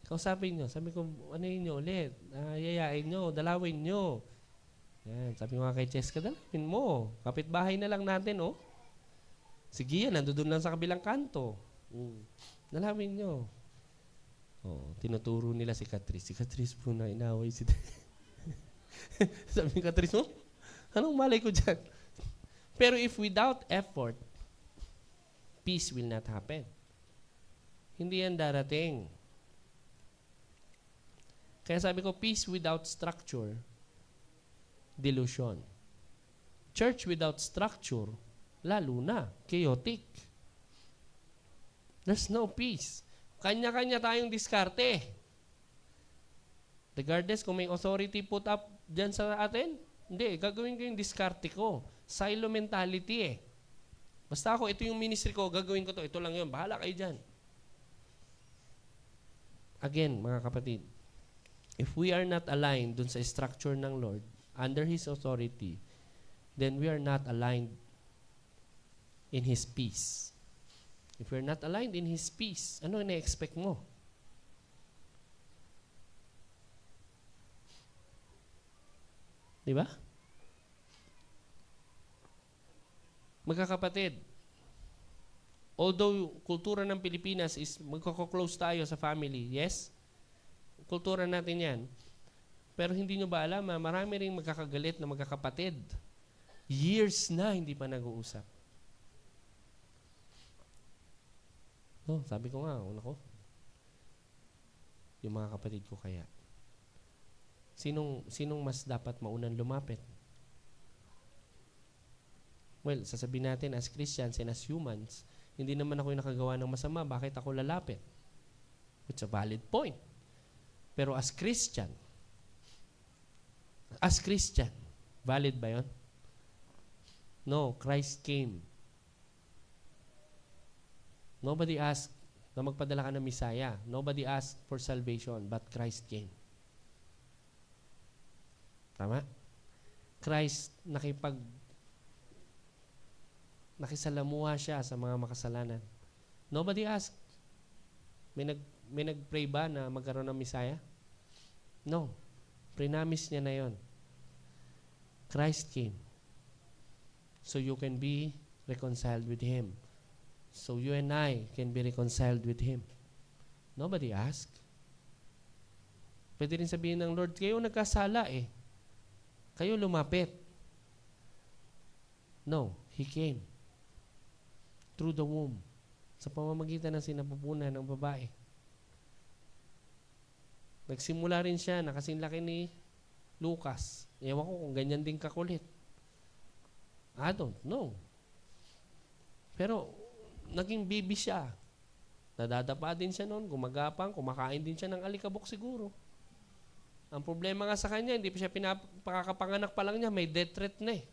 Kausapin nyo. Sabi ko, ano yun nyo ulit? Yayain nyo, dalawin nyo. Yan. Sabi ko nga kay Cheska, dalawin mo. Kapitbahay na lang natin, oh. Sige yan, nandoon lang sa kabilang kanto. Dalawin nyo. Tinuturo nila si Catrice. Si Catrice po na inaway si Sabi ni Catrice, anong malay ko dyan? Pero if without effort, peace will not happen. Hindi yan darating. Kaya sabi ko, peace without structure, delusion. Church without structure, lalo na, chaotic. There's no peace. Kanya-kanya tayong diskarte. Regardless kung may authority put up dyan sa atin, hindi, gagawin ko yung diskarte ko. Silo mentality eh. Basta ako, ito yung ministry ko, gagawin ko to, ito lang yun, bahala kayo dyan. Again, mga kapatid, if we are not aligned dun sa structure ng Lord, under His authority, then we are not aligned in His peace. If we're not aligned in His peace, ano ina-expect mo? Di ba? Magkakapatid, although kultura ng Pilipinas is magkako-close tayo sa family, yes? Kultura natin yan. Pero hindi nyo ba alam, marami rin magkakagalit na magkakapatid. Years na hindi pa nag-uusap. Sabi ko nga, yung mga kapatid ko kaya. Sinong mas dapat maunang lumapit? Well, sasabihin natin as Christians and as humans, hindi naman ako yung nakagawa ng masama, bakit ako lalapit? It's a valid point. Pero as Christian, valid ba yun? No, Christ came. Nobody asked na magpadala ka ng Messiah. Nobody asked for salvation, but Christ came. Tama? Christ Nakisalamuha siya sa mga makasalanan. Nobody asked. May nag-pray ba na magkaroon ng Messiah? No. Prinamis niya na yon. Christ came. So you can be reconciled with Him. So you and I can be reconciled with Him. Nobody asked. Pwede rin sabihin ng Lord, kayo nagkasala eh. Kayo lumapit. No, He came. Through the womb. Sa pamamagitan ng sinapupunan ng babae. Nagsimula rin siya na kasing laki ni Lucas. Ewan ko kung ganyan din kakulit. I don't know. Pero, naging baby siya. Nadadapa din siya noon, gumagapang, kumakain din siya ng alikabok siguro. Ang problema nga sa kanya, hindi pa siya pakakapanganak pa lang niya, may death threat na eh.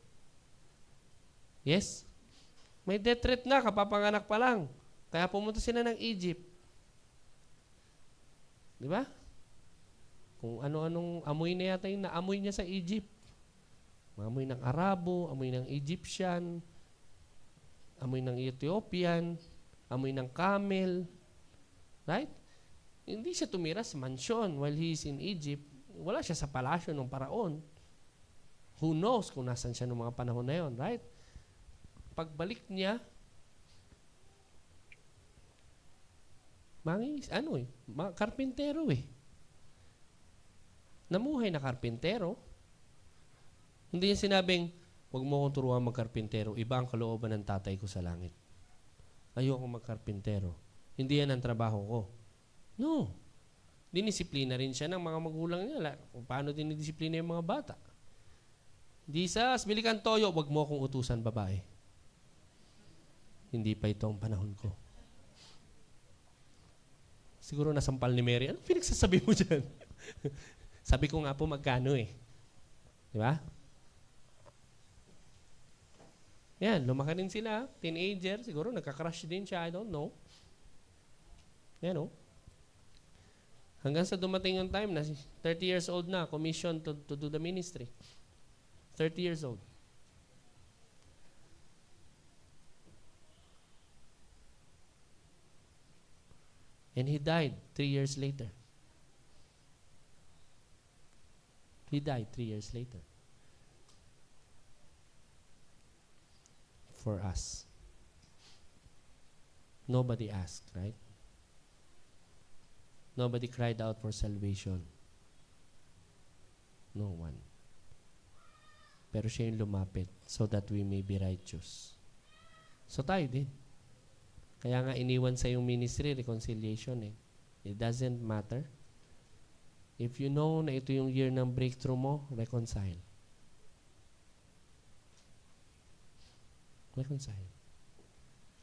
Yes? May death threat na, kapapanganak pa lang. Kaya pumunta sila ng Egypt. Di ba? Kung ano-anong amoy na yata yung naamoy niya sa Egypt. Amoy ng Arabo, amoy ng Egyptian, amoy ng Ethiopian, amoy ng camel. Right? Hindi siya tumira sa mansion while he is in Egypt. Wala siya sa palasyo ng paraon. Who knows kung nasan siya noong mga panahon na yon, right? Pagbalik niya, karpintero eh. Namuhay na karpintero. Hindi niya sinabing, huwag mo akong turuan magkarpintero. Iba ang kalooban ng tatay ko sa langit. Ayoko magkarpintero. Hindi yan ang trabaho ko. No. Dinisiplina rin siya ng mga magulang niya. Kung paano dinidisiplina yung mga bata. Jesus, bili kang toyo, huwag mo akong utusan babae. Hindi pa ito ang panahon ko. Siguro nasampal ni Mary. Ano pinagsasabi mo dyan? Sabi ko nga po magkano eh. Di ba? Yan, lumaki rin sila. Teenager, siguro nagka-crush din siya. I don't know. Yan o. Hanggang sa dumating yung time na 30 years old na, commissioned to do the ministry. 30 years old. And he died 3 years later. He died 3 years later. For us. Nobody asked, right? Nobody cried out for salvation. No one. Pero siya yung lumapit so that we may be righteous. So tayo din. Kaya nga iniwan sa yung ministry, reconciliation eh. It doesn't matter. If you know na ito yung year ng breakthrough mo, reconcile. Reconcile.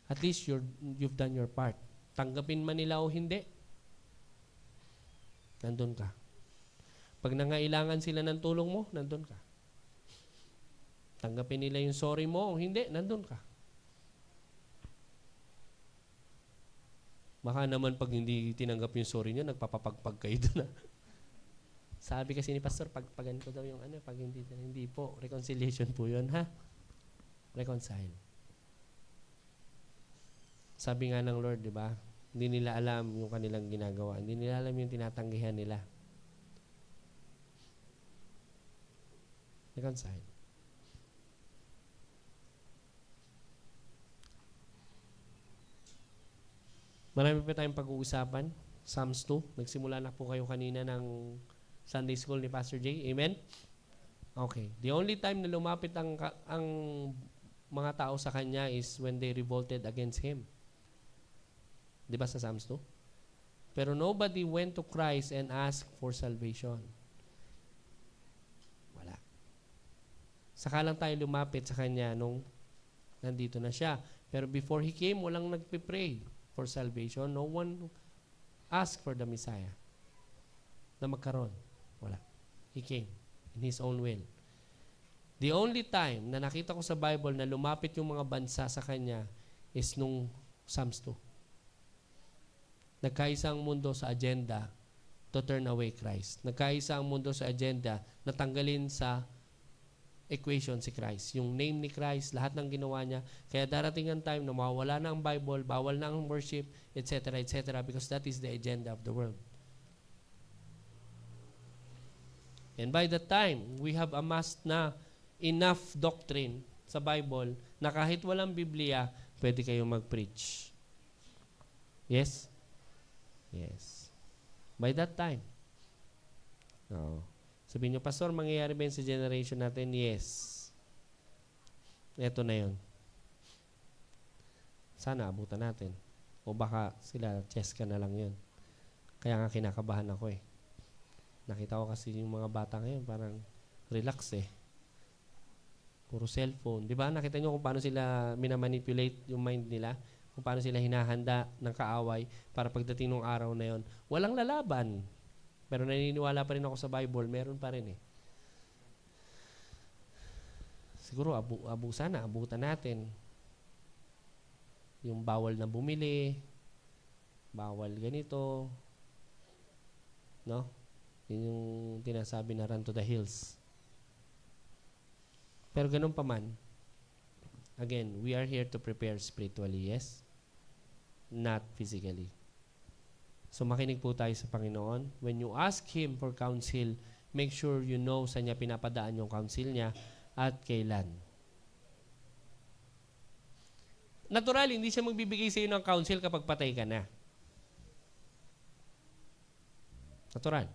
At least you've done your part. Tanggapin man nila o hindi, nandun ka. Pag nangailangan sila ng tulong mo, nandun ka. Tanggapin nila yung sorry mo o hindi, nandun ka. Baka naman pag hindi tinanggap yung sorry niyo, nagpapapagpag kayo doon. Sabi kasi ni Pastor, pagpagan ko daw yung pag hindi po. Reconciliation po yun, ha? Reconcile. Sabi nga ng Lord, di ba? Hindi nila alam yung kanilang ginagawa. Hindi nila alam yung tinatanggihan nila. Reconcile. Marami pa tayong pag-uusapan. Psalms 2. Nagsimula na po kayo kanina ng Sunday School ni Pastor Jay. Amen? Okay. The only time na lumapit ang mga tao sa kanya is when they revolted against Him. Di ba sa Psalms 2? Pero nobody went to Christ and asked for salvation. Wala. Saka lang tayo lumapit sa Kanya nung nandito na siya. Pero before He came, walang nagpipray for salvation. No one asked for the Messiah na magkaroon. Wala. He came in His own will. The only time na nakita ko sa Bible na lumapit yung mga bansa sa Kanya is nung Psalms 2. Nagkaisa ang mundo sa agenda to turn away Christ. Nagkaisa ang mundo sa agenda na tanggalin sa equation si Christ. Yung name ni Christ, lahat ng ginawa niya. Kaya darating ang time na mawawala na ang Bible, bawal na ang worship, etc., etc., because that is the agenda of the world. And by the time we have amassed na enough doctrine sa Bible na kahit walang Biblia, pwede kayong mag-preach. Yes? Yes. By that time. Oo. Sabihin nyo, Pastor, mangyayari ba yun sa generation natin? Yes. Ito na yun. Sana abutan natin. O baka sila, Cheska na lang yun. Kaya nga kinakabahan ako eh. Nakita ko kasi yung mga bata ngayon, parang relax eh. Puro cellphone. Di ba? Nakita nyo kung paano sila minamanipulate yung mind nila? Kung paano sila hinahanda ng kaaway para pagdating ng araw na yon, walang lalaban. Pero naniniwala pa rin ako sa Bible, meron pa rin eh. Siguro sana abutan natin. Yung bawal na bumili, bawal ganito, no? Yun yung tinasabi na run to the hills. Pero ganun pa man, again, we are here to prepare spiritually, yes? Not physically. So makinig po tayo sa Panginoon. When you ask Him for counsel, make sure you know saan niya pinapadaan yung counsel niya at kailan. Natural, hindi siya magbibigay sa iyo ng counsel kapag patay ka na. Natural.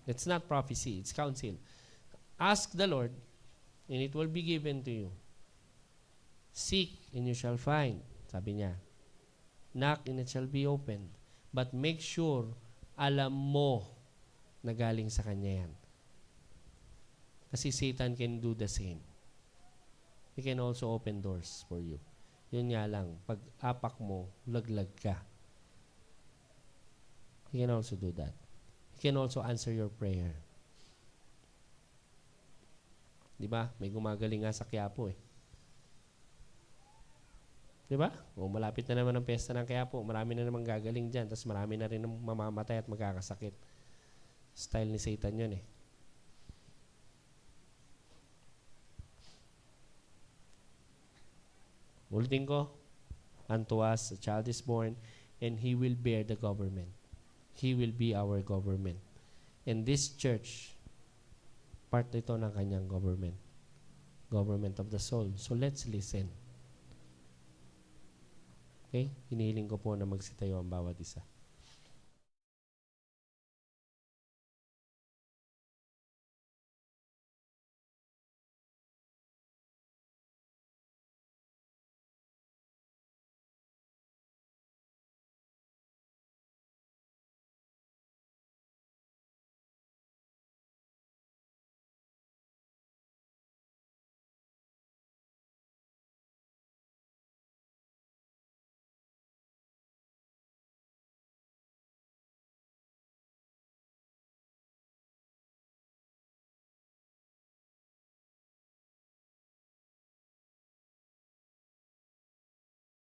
It's not prophecy, it's counsel. Ask the Lord, and it will be given to you. Seek, and you shall find. Sabi niya. Knock, and it shall be opened. But make sure, alam mo na galing sa Kanya yan. Kasi Satan can do the same. He can also open doors for you. Yun nga lang, pag apak mo, laglag ka. He can also do that. He can also answer your prayer. Di ba? May gumagaling nga sa Quiapo eh. Di ba? O malapit na naman ang piyesta ng Quiapo. Marami na naman gagaling dyan. Tapos marami na rin mamamatay at magkakasakit. Style ni Satan yun eh. Ulitin ko. Unto us a child is born, and He will bear the government. He will be our government. And this church, part ito ng kanyang government. Government of the soul. So let's listen. Okay? Hinihiling ko po na magsitayo ang bawat isa.